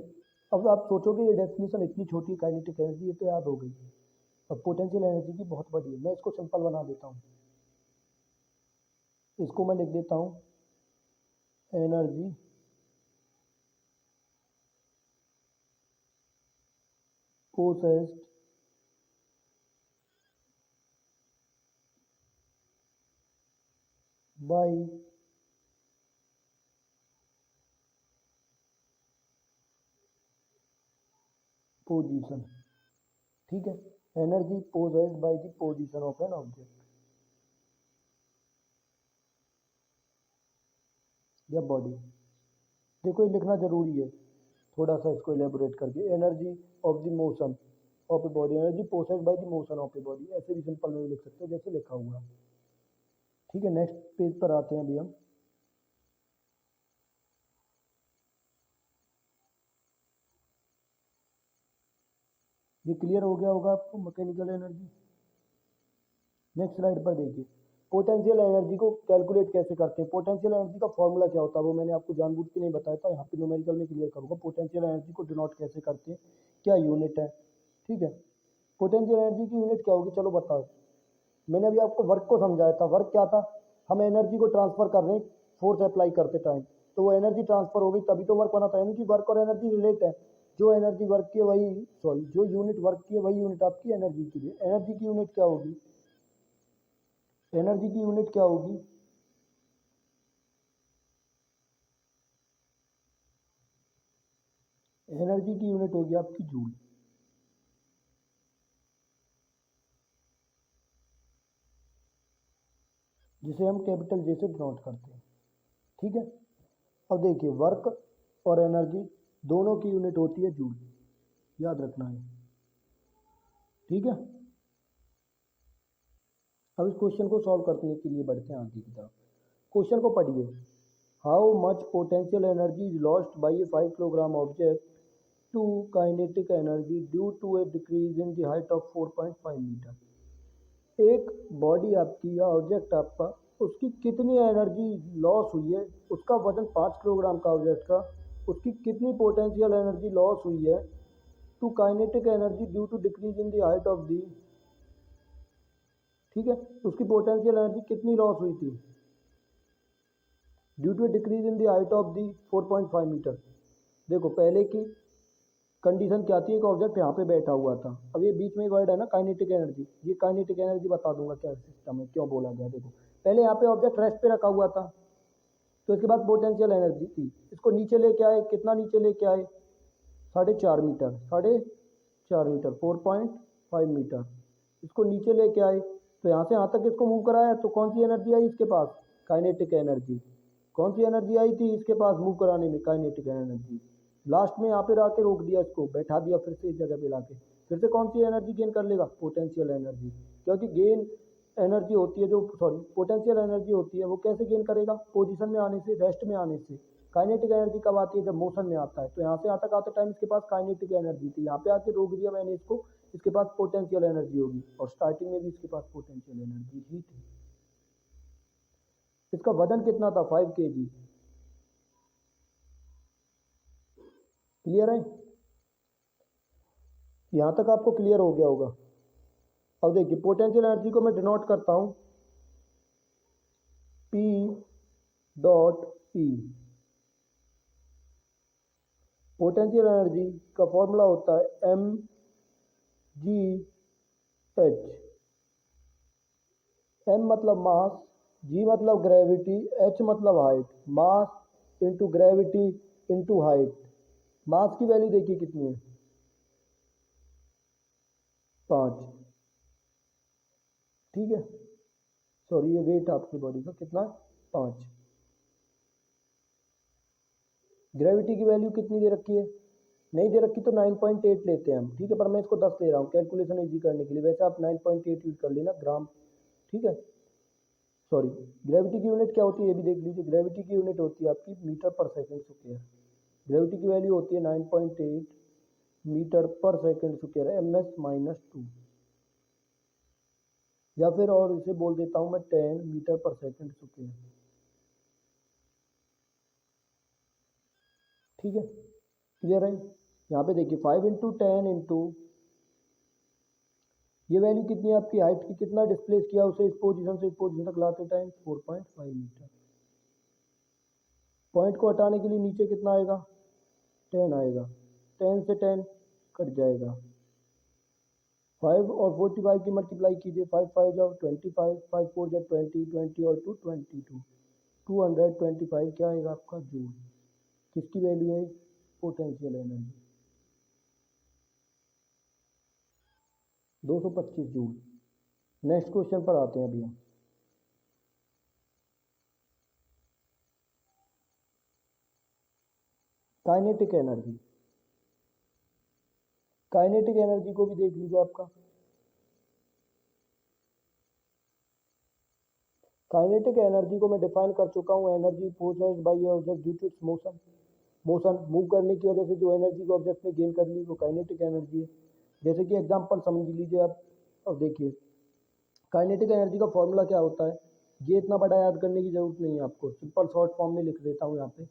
[SPEAKER 1] अब आप सोचोगे ये डेफिनेशन इतनी छोटी काइनेटिक एनर्जी, ये तो याद हो गई। अब पोटेंशियल एनर्जी की बहुत बड़ी है, मैं इसको सिंपल बना देता हूँ। इसको मैं लिख देता हूँ एनर्जी पोसेस्ड बाय पोजीशन। ठीक है। Energy possessed by the position of an object या बॉडी। देखो ये लिखना जरूरी है, थोड़ा सा इसको इलेबोरेट करके, energy of the motion of a body, energy possessed by the motion of a body, ऐसे भी सिंपल में भी लिख सकते हो जैसे लिखा हुआ है। ठीक है। नेक्स्ट पेज पर आते हैं अभी हम। ये क्लियर हो गया होगा आपको मैकेनिकल एनर्जी। नेक्स्ट स्लाइड पर देखिए, पोटेंशियल एनर्जी को कैलकुलेट कैसे करते हैं। पोटेंशियल एनर्जी का फॉर्मूला क्या होता है वो मैंने आपको जानबूझ के नहीं बताया था, यहाँ पे न्यूमेरिकल में क्लियर करूँगा। पोटेंशियल एनर्जी को डिनोट कैसे करते हैं, क्या यूनिट है। ठीक है। पोटेंशियल एनर्जी की यूनिट क्या होगी, चलो बताओ। मैंने अभी आपको वर्क को समझाया था। वर्क क्या था? हम एनर्जी को ट्रांसफर कर रहे हैं फोर्स अप्लाई करते टाइम, तो वो एनर्जी ट्रांसफर हो गई तभी तो वर्क बना था, यानी कि वर्क और एनर्जी रिलेट है। जो एनर्जी वर्क की है वही, सॉरी, जो यूनिट वर्क की है वही यूनिट आपकी एनर्जी की है। एनर्जी की यूनिट क्या होगी? एनर्जी की यूनिट क्या होगी? एनर्जी की यूनिट होगी आपकी जूल, जिसे हम कैपिटल जे से डिनोट करते हैं। ठीक है। अब देखिए, वर्क और एनर्जी दोनों की यूनिट होती है जूल, याद रखना है। ठीक है। अब इस क्वेश्चन को सॉल्व करने के लिए बढ़ते हैं आगे की तरफ। क्वेश्चन को पढ़िए। How much potential energy is lost by a 5 kilogram object to kinetic energy due to a decrease in the height of 4.5 meter. एक बॉडी आपकी या ऑब्जेक्ट आपका, उसकी कितनी एनर्जी लॉस हुई है, उसका वजन 5 किलोग्राम का ऑब्जेक्ट का, उसकी कितनी पोटेंशियल एनर्जी लॉस हुई है to kinetic energy due to decrease in the height of the. ठीक है। उसकी पोटेंशियल एनर्जी कितनी लॉस हुई थी due to decrease in the height of the 4.5 meter. देखो पहले की कंडीशन क्या थी, एक ऑब्जेक्ट यहाँ पे बैठा हुआ था। अब ये बीच में वर्ड है ना काइनेटिक एनर्जी, ये काइनेटिक एनर्जी बता दूंगा क्या सिस्टम है, क्यों बोला गया। देखो पहले यहाँ पे ऑब्जेक्ट रेस्ट पे रखा हुआ था, तो इसके बाद पोटेंशियल एनर्जी थी, इसको नीचे लेके आए, कितना नीचे लेके आए? 4.5 मीटर, 4.5 मीटर, 4.5 मीटर, इसको नीचे लेके आए, तो यहाँ से यहाँ तक इसको मूव कराया, तो कौन सी एनर्जी आई इसके पास? Kinetic energy. कौन सी एनर्जी आई थी इसके पास मूव कराने में? Kinetic energy. लास्ट में यहाँ पे आके रोक दिया, इसको बैठा दिया फिर से इस जगह पे लाके, फिर से कौन सी एनर्जी गेन कर लेगा? Potential energy. क्योंकि गेन एनर्जी होती है जो, सॉरी, पोटेंशियल एनर्जी होती है वो कैसे गेन करेगा? पोजीशन में आने से, रेस्ट में आने से। काइनेटिक एनर्जी कब आती है? जब मोशन में आता है। तो यहाँ से यहाँ तक आते टाइम इसके पास काइनेटिक एनर्जी थी, यहाँ पे आके रोक दिया मैंने इसको, इसके पास पोटेंशियल एनर्जी होगी, और स्टार्टिंग में भी इसके पास पोटेंशियल एनर्जी ही थी। इसका वजन कितना था? 5 kg। क्लियर है? यहाँ तक आपको क्लियर हो गया होगा। अब देखिए पोटेंशियल एनर्जी को मैं डिनोट करता हूँ P dot E। Potential energy का फॉर्मूला होता है mgh। m मतलब मास, g मतलब ग्रेविटी, h मतलब height. Mass into gravity into height. Mass की वैल्यू देखिए कितनी है, 5। ठीक है, सॉरी ये वेट आपकी बॉडी का कितना है, 5। ग्रेविटी की वैल्यू कितनी दे रखी है, नहीं दे रखी तो 9.8 लेते हैं हम। ठीक है, पर मैं इसको 10 ले रहा हूँ कैलकुलेशन इजी करने के लिए। वैसे आप 9.8 यूज कर लेना ग्राम। ठीक है, सॉरी ग्रेविटी की यूनिट क्या होती है ये भी देख लीजिए। ग्रेविटी की यूनिट होती है आपकी मीटर पर सेकंड स्क्वायर। ग्रेविटी की वैल्यू होती है 9.8 मीटर पर सेकंड स्क्वायर, ms-2। या फिर और इसे बोल देता हूँ मैं 10 मीटर पर सेकंड स्क्वायर। ठीक है, क्लियर है। यहाँ पे देखिए 5 इंटू 10 इंटू ये वैल्यू कितनी है आपकी हाइट की, कितना डिस्प्लेस किया उसे इस पोजीशन से इस पोजीशन तक लाते टाइम, 4.5 मीटर। पॉइंट को हटाने के लिए नीचे कितना आएगा, 10 आएगा। 10 से 10 कट जाएगा। 5 और 45 की मल्टीप्लाई कीजिए, 5 5 जाओ 25, 5 4 जाओ 20, 20 और 2 22, 225 क्या आएगा आपका जूल। किसकी वैल्यू है, potential energy, 225 joule. Next question पर आते हैं अभी हम। काइनेटिक एनर्जी, काइनेटिक एनर्जी को भी देख लीजिए आपका। काइनेटिक एनर्जी को मैं डिफाइन कर चुका हूँ, energy possessed by object due to its motion. Motion move करने की वजह से जो एनर्जी को ऑब्जेक्ट ने गेन कर ली वो काइनेटिक एनर्जी है। जैसे कि एग्जांपल समझ लीजिए आप। अब देखिए काइनेटिक एनर्जी का फॉर्मूला क्या होता है, ये इतना बड़ा याद करने की जरूरत नहीं है आपको, सिंपल शॉर्ट फॉर्म में लिख देता हूँ यहाँ पे।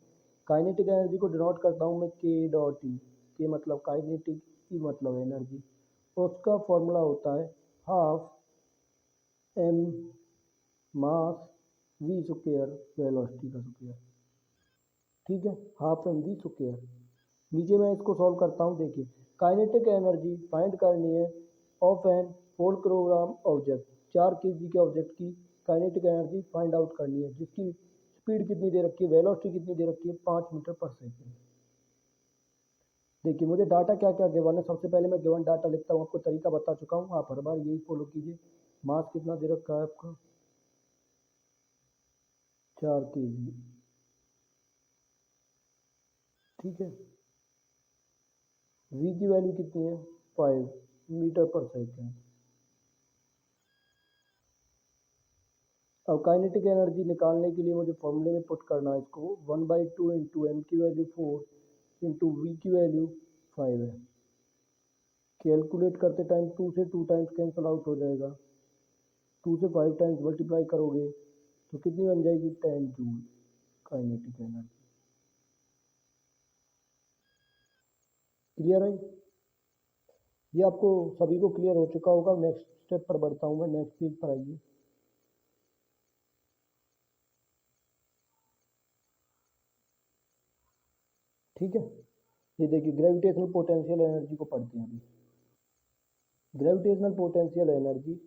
[SPEAKER 1] काइनेटिक एनर्जी को डिनोट करता हूँ मैं के डॉट ई। के मतलब काइनेटिक, ई मतलब एनर्जी। उसका फॉर्मूला होता है half M mass V square velocity का स्क्वायर। ठीक है, हाफ एम वी स्क्वायर। नीचे मैं इसको सॉल्व करता हूँ। देखिए काइनेटिक एनर्जी फाइंड करनी है of an 4 kilogram object, 4 KG के ऑब्जेक्ट की काइनेटिक एनर्जी फाइंड आउट करनी है, जिसकी स्पीड कितनी दे रखी है, वेलोसिटी कितनी दे रखी है, 5 मीटर पर सेकेंड। देखिए मुझे डाटा क्या क्या गिवन है, सबसे पहले मैं गिवन डाटा लिखता हूँ, आपको तरीका बता चुका हूँ, आप हर बार यही फॉलो कीजिए। मास कितना दे रखा है आपका, 4 केजी। ठीक है, v की वैल्यू कितनी है, 5 मीटर पर सेकेंड। अब काइनेटिक एनर्जी निकालने के लिए मुझे फॉर्मूले में पुट करना है इसको, 1/2 इंटू एम की वैल्यू 4 इंटू वी की वैल्यू 5 है। कैलकुलेट करते टाइम 2 से 2 टाइम्स कैंसल आउट हो जाएगा, 2 से 5 टाइम्स मल्टीप्लाई करोगे तो कितनी बन जाएगी, 10 जूल काइनेटिक एनर्जी। क्लियर है, ये आपको सभी को क्लियर हो चुका होगा। नेक्स्ट स्टेप पर बढ़ता हूँ मैं, नेक्स्ट पेज पर आइए। ठीक है, ये देखिए ग्रेविटेशनल पोटेंशियल एनर्जी को पढ़ते हैं अभी। ग्रेविटेशनल पोटेंशियल एनर्जी,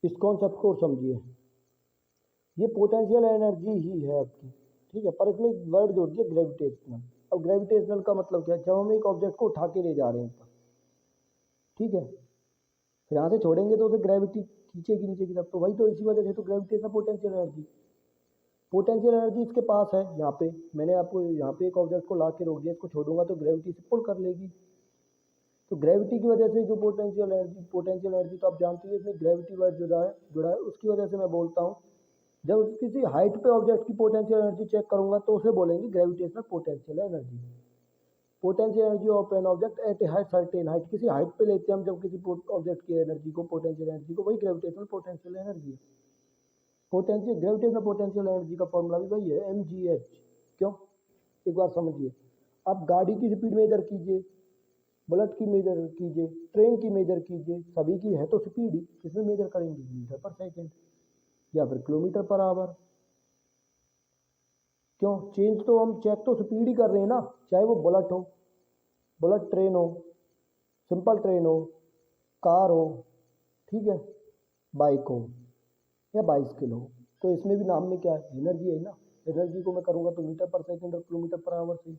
[SPEAKER 1] इस कॉन्सेप्ट को समझिए। ये पोटेंशियल एनर्जी ही है आपकी, ठीक है, पर इसमें एक वर्ड जोड़ दिया ग्रेविटेशनल। अब ग्रेविटेशनल का मतलब क्या है, जब हम एक ऑब्जेक्ट को उठा के ले जा रहे हैं ऊपर, ठीक है, फिर यहाँ से छोड़ेंगे तो उसे ग्रेविटी खींचेगी नीचे की तरफ, तो वही तो इसी वजह से तो gravitational potential energy. Potential energy इसके पास है, यहाँ पे मैंने आपको यहाँ पे एक ऑब्जेक्ट को ला के रोक दिया, इसको छोड़ूंगा तो ग्रेविटी से पुल कर लेगी। तो ग्रेविटी की वजह से जो पोटेंशियल एनर्जी तो आप जानते हैं, इसमें ग्रेविटी वर्ड जुड़ा है, उसकी वजह से मैं बोलता हूँ जब किसी हाइट पे ऑब्जेक्ट की पोटेंशियल एनर्जी चेक करूंगा तो उसे बोलेंगे gravitational potential energy. Potential energy of an object at A height, certain height, किसी हाइट पे लेते हैं हम जब किसी ऑब्जेक्ट की एनर्जी को, पोटेंशियल एनर्जी को, वही ग्रेविटेशनल पोटेंशियल एनर्जी है। पोटेंशियल ग्रेविटेशनल पोटेंशियल एनर्जी का फॉर्मूला भी वही है, mgh। क्यों, एक बार समझिए। आप गाड़ी की स्पीड मेजर कीजिए, बुलेट की मेजर कीजिए, ट्रेन की मेजर कीजिए, सभी की है तो स्पीड ही, किसमें मेजर करेंगे, मीटर पर सेकेंड या फिर किलोमीटर पर आवर। क्यों, चेंज तो हम चेक तो स्पीड ही कर रहे हैं ना, चाहे वो बुलेट हो, बुलेट ट्रेन हो, सिंपल ट्रेन हो, कार हो, ठीक है, बाइक हो या बाइसिकल हो, तो इसमें भी नाम में क्या है, एनर्जी है ना। एनर्जी को मैं करूँगा तो मीटर पर सेकंड और किलोमीटर पर आवर से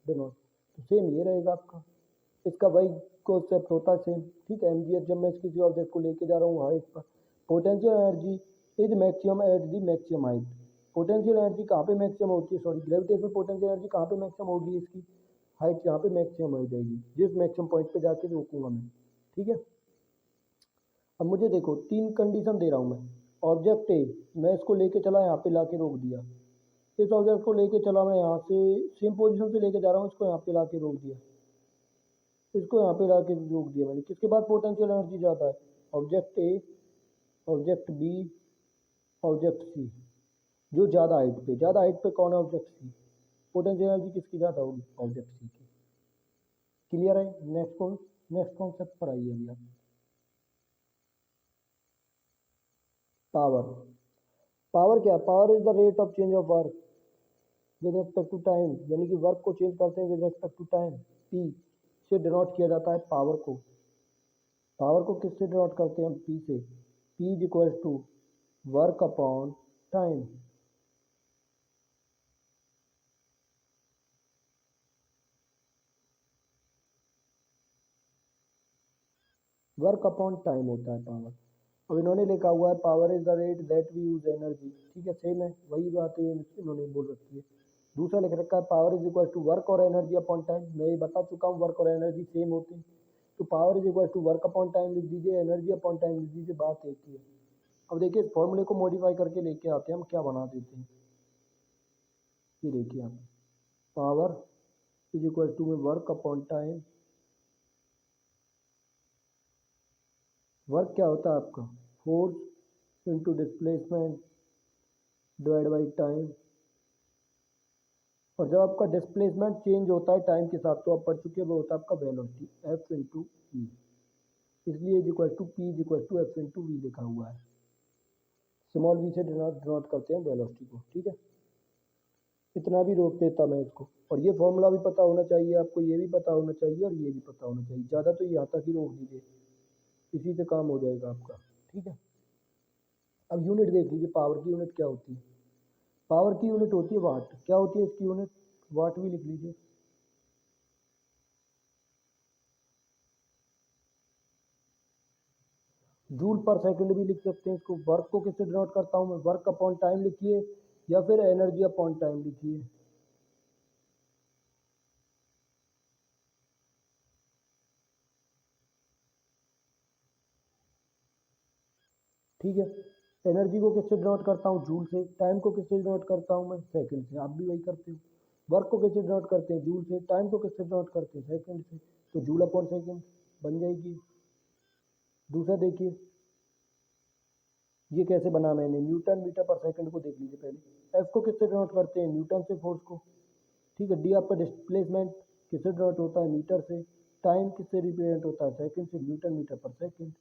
[SPEAKER 1] डिनोट, तो सेम ये रहेगा आपका। इसका वही कॉन्सेप्ट होता है सेम, ठीक है। एमजीएफ जब मैं किसी ऑब्जेक्ट को लेके जा रहा हूँ हाइट पर, potential energy is maximum at the maximum height. Potential energy कहाँ पे मैक्सिमम होती है, सॉरी ग्रेविटेशनल पोटेंशियल एनर्जी कहाँ पे मैक्सिमम होगी, इसकी हाइट यहाँ पे मैक्सिमम हो जाएगी, जिस मैक्सिमम पॉइंट पे जाके रोकूंगा मैं, ठीक है। अब मुझे देखो तीन कंडीशन दे रहा हूँ मैं, ऑब्जेक्ट ए, मैं इसको लेके चला यहाँ पे लाके रोक दिया, इस ऑब्जेक्ट को लेके चला मैं यहाँ से सेम पोजीशन से लेके जा रहा हूँ, इसको यहाँ पे लाके रोक दिया, इसको यहाँ पे लाके रोक दिया मैंने, किसके बाद पोटेंशियल एनर्जी जाता है, object A, object B, object C. जो ज़्यादा हाइट पे कौन है, ऑब्जेक्ट सी, पोटेंशियल एनर्जी किसकी ज़्यादा होगी, ऑब्जेक्ट सी की। क्लियर है, नेक्स्ट कॉन्सेप्ट पर आइए अभी आप। पावर, पावर क्या है, power is the rate of change of work with respect to time, यानी कि वर्क को चेंज करते हैं with respect to time. P से डिनोट किया जाता है पावर को, पावर को किससे डिनोट करते हैं हम, पी से। P is equal to work upon time, work upon time होता है पावर। अब इन्होंने लिखा हुआ है power is the rate that we use energy, ठीक है, सेम है, वही बात है इन्होंने बोल रखी है। दूसरा लिख रखा है power is equal to work और एनर्जी अपॉन टाइम, मैं ये बता चुका हूँ वर्क और एनर्जी सेम होते हैं, तो power is equal to work upon time लिख दीजिए, एनर्जी अपॉन टाइम लिख दीजिए, बात एक ही है। अब देखिए इस फॉर्मूले को मॉडिफाई करके लेके आते हैं हम, क्या बना देते हैं, ये देखिए आप, पावर इज इक्वल टू में वर्क अपॉन टाइम, वर्क क्या होता है आपका, force into displacement divide by time, और जब आपका डिस्प्लेसमेंट चेंज होता है टाइम के साथ, तो आप पढ़ चुके हैं, वो होता है आपका वेलोसिटी, एफ इंटू वी, इसलिए is equal to P is equal to F into V लिखा हुआ है, स्मॉल वी से डिनोट करते हैं वेलोसिटी को, ठीक है। इतना भी रोक देता मैं इसको, और ये फॉर्मूला भी पता होना चाहिए आपको, ये भी पता होना चाहिए और ये भी पता होना चाहिए, ज़्यादा तो यहाँ तक ही रोक दीजिए, इसी से काम हो जाएगा आपका, ठीक है। अब यूनिट देख लीजिए, पावर की यूनिट क्या होती है, पावर की यूनिट होती है वाट, क्या होती है इसकी यूनिट, वाट भी लिख लीजिए। जूल पर सेकंड भी लिख सकते हैं इसको। वर्क को किससे डिनोट करता हूँ मैं, वर्क अपॉन टाइम लिखिए या फिर एनर्जी अपॉन टाइम लिखिए, ठीक है। एनर्जी को किससे डिनोट करता हूँ, जूल से। टाइम को किससे डिनोट करता हूँ मैं, सेकंड से, आप भी वही करते हो। वर्क को किससे डिनोट करते हैं, जूल से। टाइम को किससे डिनोट करते हैं, सेकंड से, तो जूल अपॉन सेकंड बन जाएगी। दूसरा देखिए ये कैसे बना मैंने, न्यूटन मीटर पर सेकंड को देख लीजिए पहले। एफ को किससे डिनोट करते हैं, न्यूटन से, फोर्स को, ठीक है। डी आपका डिस्प्लेसमेंट किससे डिनोट होता है, मीटर से। टाइम किससे रिप्रेजेंट होता है, सेकंड से, न्यूटन मीटर पर सेकंड,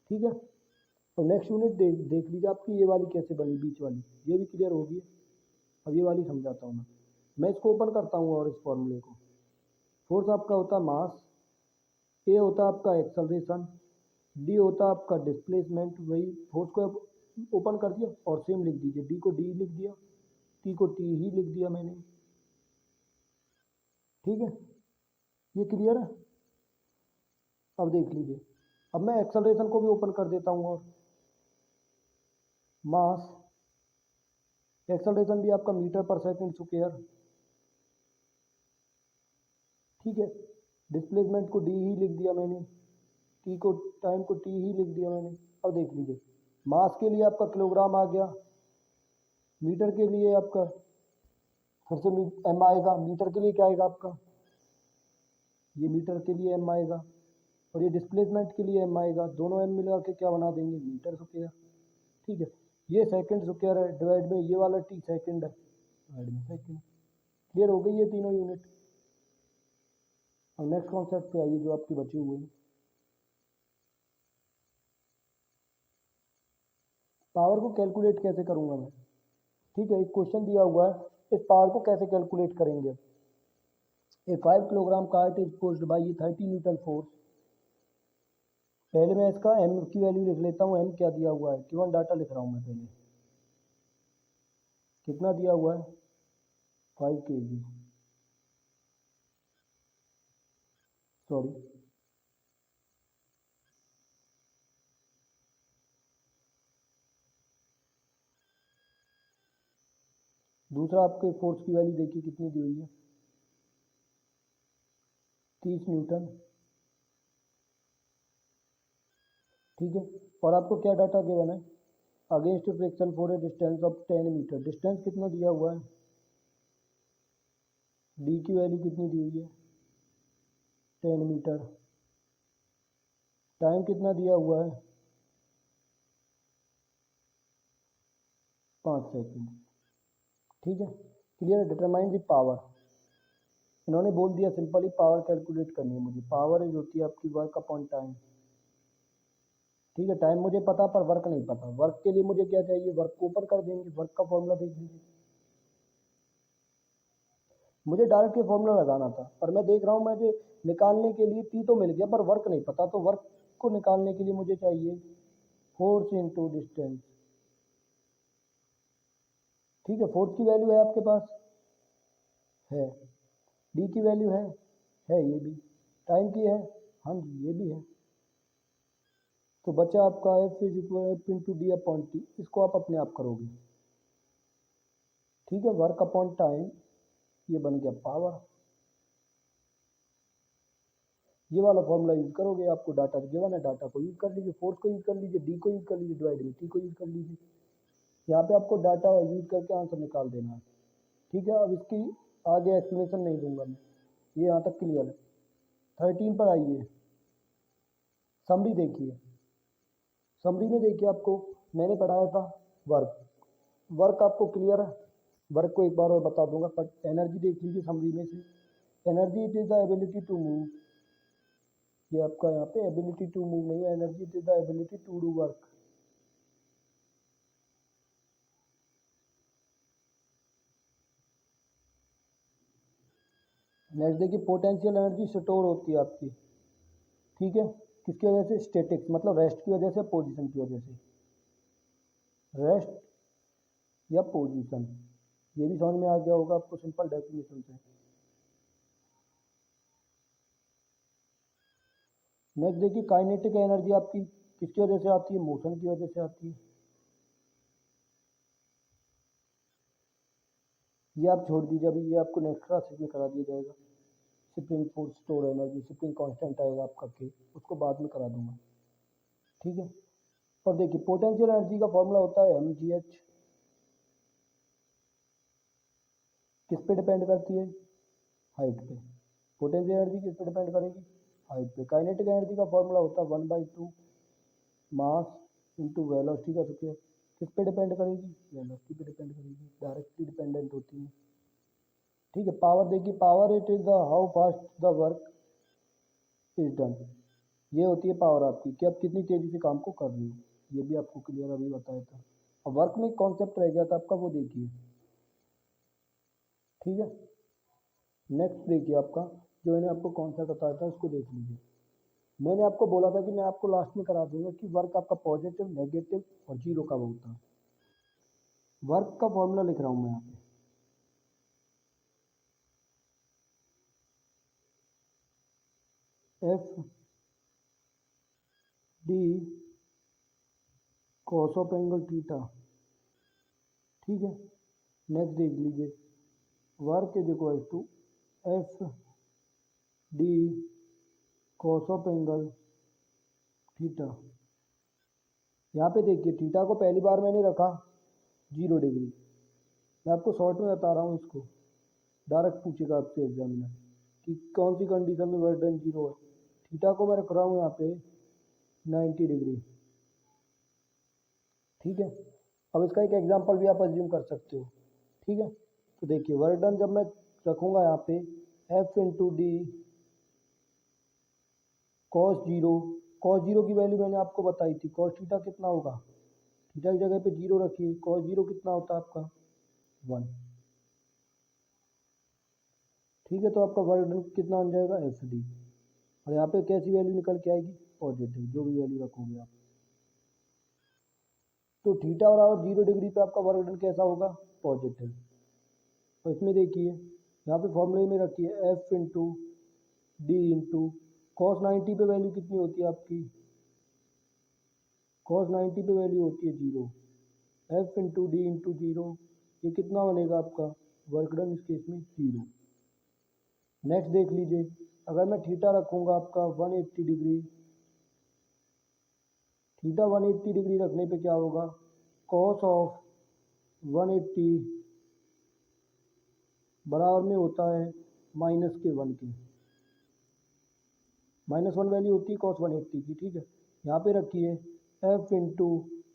[SPEAKER 1] ठीक है। तो नेक्स्ट यूनिट देख लीजिए आपकी, ये वाली कैसे बनी, बीच वाली, ये भी क्लियर होगी। अब ये वाली समझाता हूँ मैं इसको ओपन करता हूँ और इस फॉर्मूले को। फोर्स आपका होता है मास, ए होता है आपका एक्सेलरेशन, डी होता है आपका डिस्प्लेसमेंट, वही फोर्स को ओपन कर दिया और सेम लिख दीजिए, डी को डी लिख दिया, टी को टी ही लिख दिया मैंने, ठीक है। ये क्लियर है। अब देख लीजिए, अब मैं एक्सेलरेशन को भी ओपन कर देता हूँ, और मास, एक्सेलरेशन भी आपका मीटर पर सेकंड स्क्वायर, ठीक है। डिस्प्लेसमेंट को डी ही लिख दिया मैंने, टी को, टाइम को टी ही लिख दिया मैंने। अब देख लीजिए, मास के लिए आपका किलोग्राम आ गया, मीटर के लिए आपका फिर से एम आएगा, मीटर के लिए क्या आएगा आपका, ये मीटर के लिए एम आएगा, और ये डिस्प्लेसमेंट के लिए एम आएगा, दोनों एम मिला के क्या बना देंगे, मीटर स्क्वायर, ठीक है। ये सेकंड स्क्वायर है, डिवाइड में ये वाला टी सेकंड है, डिवाइड में सेकंड। क्लियर हो गई ये तीनों यूनिट। अब नेक्स्ट कॉन्सेप्ट पे आइए जो आपकी बची हुई है। पावर को कैलकुलेट कैसे करूंगा मैं? ठीक है, एक क्वेश्चन दिया हुआ है, इस पावर को कैसे कैलकुलेट करेंगे? ए 5 kilogram cart is pushed by A 30 Newton force. पहले मैं इसका एम की वैल्यू लिख लेता हूँ। एम क्या दिया हुआ है, गिवन डाटा लिख रहा हूँ मैं पहले। कितना दिया हुआ है? 5 kg, सॉरी, दूसरा आपके फोर्स की वैल्यू देखिए कितनी दी हुई है, 30 न्यूटन। ठीक है, और आपको क्या डाटा गिवन है? Against friction for a distance of 10 metre. Distance कितना दिया हुआ है? डी की वैल्यू कितनी दी हुई है? 10 मीटर। टाइम कितना दिया हुआ है? 5 सेकंड। ठीक है, क्लियर। Determine the power. इन्होंने बोल दिया सिंपली पावर कैलकुलेट करनी है मुझे। पावर इज होती है आपकी वर्क अपॉन टाइम। ठीक है, टाइम मुझे पता पर वर्क नहीं पता। वर्क के लिए मुझे क्या चाहिए? वर्क को ऊपर कर देंगे। वर्क का फॉर्मूला देख लीजिए। मुझे डायरेक्ट ये फॉर्मूला लगाना था, पर मैं देख रहा हूँ मुझे निकालने के लिए टी तो मिल गया पर वर्क नहीं पता। तो वर्क को निकालने के लिए मुझे चाहिए फोर्स इंटू डिस्टेंस। ठीक है, फोर्स की वैल्यू है आपके पास? है। डी की वैल्यू है ये भी। टाइम की है? हाँ जी, ये भी है। तो बचा आपका F is equal F into D upon T. इसको आप अपने आप करोगे। ठीक है, वर्क अपॉन टाइम, ये बन गया पावर। ये वाला फॉर्मूला यूज करोगे, आपको डाटा गिवन है, डाटा को यूज कर लीजिए, फोर्स को यूज कर लीजिए, डी को यूज कर लीजिए, डिवाइड में टी को यूज कर लीजिए। यहाँ पे आपको डाटा यूज करके आंसर निकाल देना है। ठीक है, अब इसकी आगे एक्सप्लेनेशन नहीं दूंगा मैं, ये यहाँ तक क्लियर है। 13 पर आइए, समरी देखिए। समरी में देखिए, आपको मैंने पढ़ाया था वर्क। वर्क आपको क्लियर है? वर्क को एक बार और बता दूंगा, बट एनर्जी देख लीजिए समरी में से। Energy it is the ability to move. ये आपका यहाँ पे एबिलिटी टू मूव नहीं है, energy it is the ability to do work. Next देखिए, पोटेंशियल एनर्जी स्टोर होती है आपकी। ठीक है, किसकी वजह से? स्टैटिक्स, मतलब रेस्ट की वजह से, पोजीशन की वजह से। रेस्ट या पोजीशन, ये भी समझ में आ गया होगा आपको सिंपल डेफिनेशन से। नेक्स्ट देखिए, काइनेटिक एनर्जी आपकी किसकी वजह से आती है? मोशन की वजह से आती है। ये आप छोड़ दीजिए, अभी ये आपको नेक्स्ट क्लास में करा दिया जाएगा। Spring force store energy, spring constant आएगा आपका के, उसको बाद में करा दूंगा। ठीक है, और देखिए पोटेंशियल एनर्जी का फॉर्मूला होता है mgh। किस पे डिपेंड करती है? हाइट पे। पोटेंशियल एनर्जी किस पे डिपेंड करेगी? हाइट पे। काइनेटिक एनर्जी का फॉर्मूला होता है 1/2 मास इंटू वेलोसिटी का स्क्वायर। किस पे डिपेंड करेगी? वेलोसिटी पे डिपेंड करेगी, डायरेक्टली डिपेंडेंट होती है। ठीक है, पावर देखिए, power it is the how fast the work is done. ये होती है पावर आपकी कि आप कितनी तेजी से काम को कर रही हो। ये भी आपको क्लियर अभी बताया था। और वर्क में कॉन्सेप्ट रह गया था आपका, वो देखिए। ठीक है, नेक्स्ट देखिए आपका, जो मैंने आपको कॉन्सेप्ट बताया था उसको देख लीजिए। मैंने आपको बोला था कि मैं आपको लास्ट में करा दूंगा कि वर्क आपका पॉजिटिव, नेगेटिव और जीरो कब होता है। वर्क का फॉर्मूला लिख रहा हूँ मैं यहाँ पे, F D cos of angle theta. ठीक है, नेक्स्ट देख लीजिए, work is equal to F D cos of angle theta. यहाँ पे देखिए, थीटा को पहली बार मैंने रखा 0 डिग्री। मैं आपको शॉर्ट में बता रहा हूँ इसको, डायरेक्ट पूछेगा आपसे एग्जाम में कि कौन सी कंडीशन में वर्क डन 0 है। थीटा को मैं रख रहा हूँ यहाँ पे 90 डिग्री। ठीक है, अब इसका एक एग्जांपल भी आप अज्यूम कर सकते हो। ठीक है, तो देखिए वर्क डन जब मैं रखूँगा यहाँ पे F into D cos zero की वैल्यू मैंने आपको बताई थी, कॉस थीटा कितना होगा, थीटा की जगह पे जीरो रखिए, कॉस जीरो कितना होता है आपका 1। ठीक है, तो आपका वर्क डन कितना बन जाएगा एफ डी, और यहाँ पे कैसी वैल्यू निकल के आएगी पॉजिटिव, जो भी वैल्यू रखोगे आप। तो थीटा बराबर 0 डिग्री पे आपका वर्क डन कैसा होगा पॉजिटिव। तो इसमें देखिए यहाँ पे फॉर्मूले में रखिए F into D into cos 90 पे वैल्यू कितनी होती है आपकी, कॉस 90 पे वैल्यू होती है 0, एफ इंटू डी इंटू 0, ये कितना बनेगा आपका वर्क डन इस केस में 0। नेक्स्ट देख लीजिए, अगर मैं थीटा रखूँगा आपका 180 डिग्री, थीटा 180 डिग्री रखने पे क्या होगा, कॉस ऑफ 180 बराबर में होता है -1 के, -1 वैल्यू होती है कॉस 180 की। ठीक है, यहाँ पे रखिए एफ इंटू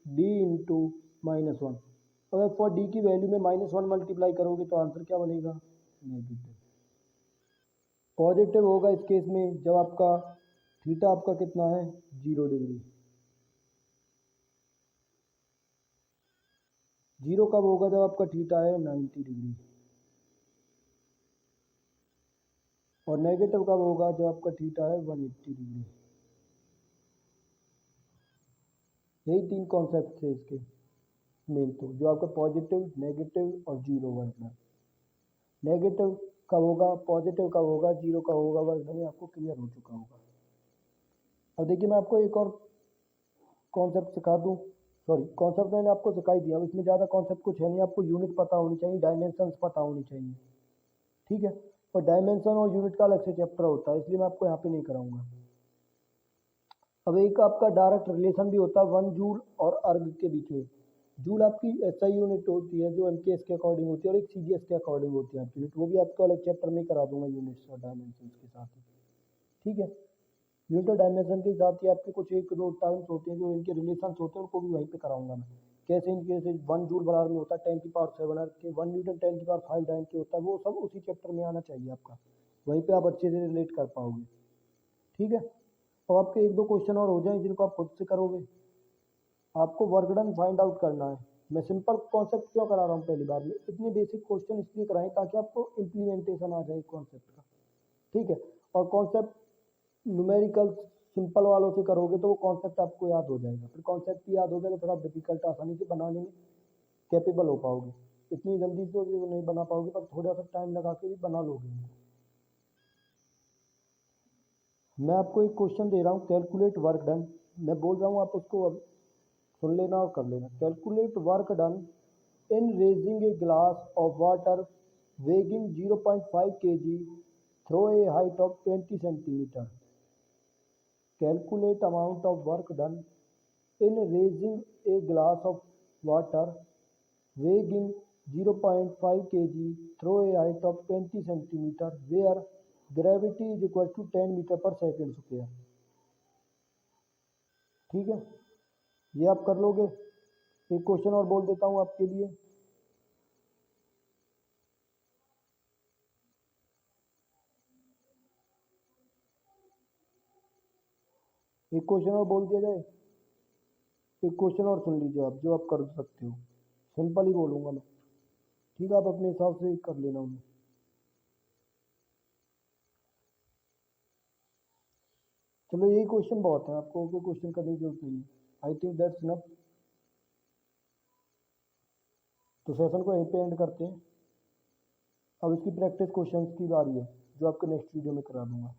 [SPEAKER 1] डी इंटू -1, और एफ और डी की वैल्यू में -1 मल्टीप्लाई करोगे तो आंसर क्या बनेगा नेगेटिव। पॉजिटिव होगा इस केस में जब आपका थीटा आपका कितना है 0 डिग्री। 0 कब होगा जब आपका थीटा है 90 डिग्री, और नेगेटिव कब होगा जब आपका थीटा है 180 डिग्री। यही 3 कॉन्सेप्ट थे इसके मेन, तो जो आपका पॉजिटिव, नेगेटिव और 0 वर्क डन। नेगेटिव कब होगा, पॉजिटिव कब होगा, 0 कब होगा, वर्क डन आपको क्लियर हो चुका होगा। अब देखिए मैं आपको एक और कॉन्सेप्ट सिखा दूं, सॉरी कॉन्सेप्ट मैंने आपको सिखाई दिया, अब इसमें ज़्यादा कॉन्सेप्ट कुछ है नहीं, आपको यूनिट पता होनी चाहिए, डायमेंशंस पता होनी चाहिए। ठीक है, और डायमेंशन और यूनिट का अलग से चैप्टर होता है, इसलिए मैं आपको यहाँ पे नहीं कराऊंगा। अब एक आपका डायरेक्ट रिलेशन भी होता है 1 जूल और अर्ग के बीच में। जूल आपकी एसआई यूनिट होती है जो एमकेएस के अकॉर्डिंग होती है, और एक सीजीएस के अकॉर्डिंग होती है आपकी यूनिट, वो भी आपको अलग चैप्टर में करा दूंगा यूनिट्स और डायमेंशन के साथ ही। ठीक है, यूनिट और डायमेंशन के साथ ही आपके कुछ एक दो टर्म्स होते हैं जो इनके रिलेशन होते हैं, उनको भी वहीं पे कराऊंगा मैं, कैसे इनके से 1 जूल बराबर में होता है 10⁻7 अर्ग के, 1 न्यूटन 10⁵ डाइन के होता है, वो सब उसी चैप्टर में आना चाहिए आपका, वहीं पे आप अच्छे से रिलेट कर पाओगे। ठीक है, अब आपके एक दो क्वेश्चन और हो जाए जिनको आप खुद से करोगे। आपको वर्क डन फाइंड आउट करना है, मैं सिंपल कॉन्सेप्ट क्यों करा रहा हूँ पहली बार में, इतने बेसिक क्वेश्चन इसलिए कराएं ताकि आपको इम्प्लीमेंटेशन आ जाए कॉन्सेप्ट का। ठीक है, और कॉन्सेप्ट न्यूमेरिकल सिंपल वालों से करोगे तो वो कॉन्सेप्ट आपको याद हो जाएगा, फिर कॉन्सेप्ट याद हो गया तो फिर आप डिफिकल्ट आसानी से बनाने में कैपेबल हो पाओगे। इतनी जल्दी से तो नहीं बना पाओगे, पर थोड़ा सा टाइम लगा के भी बना लोगे। मैं आपको एक क्वेश्चन दे रहा हूँ, कैलकुलेट वर्क डन, मैं बोल रहा हूँ आप उसको अब सुन लेना और कर लेना। Calculate work done in raising a glass of water weighing 0.5 kg through a height of 20 centimeter. Calculate amount of work done in raising a glass of water weighing 0.5 kg through a height of 20 centimeter where gravity is equal to 10 meter per second square. ठीक है, ये आप कर लोगे। एक question और बोल देता हूँ आपके लिए, एक क्वेश्चन और बोल दिया जाए, एक क्वेश्चन और सुन लीजिए आप जो आप कर सकते हो, सिंपल ही बोलूँगा मैं। ठीक है, आप अपने हिसाब से कर लेना उन्हें। चलो यही क्वेश्चन बहुत है, आपको कोई क्वेश्चन करने की जरूरत नहीं है, आई थिंक दैट्स इनफ। तो सेशन को यहीं पे एंड करते हैं, अब इसकी प्रैक्टिस क्वेश्चंस की बारी है जो आपको नेक्स्ट वीडियो में करा दूंगा।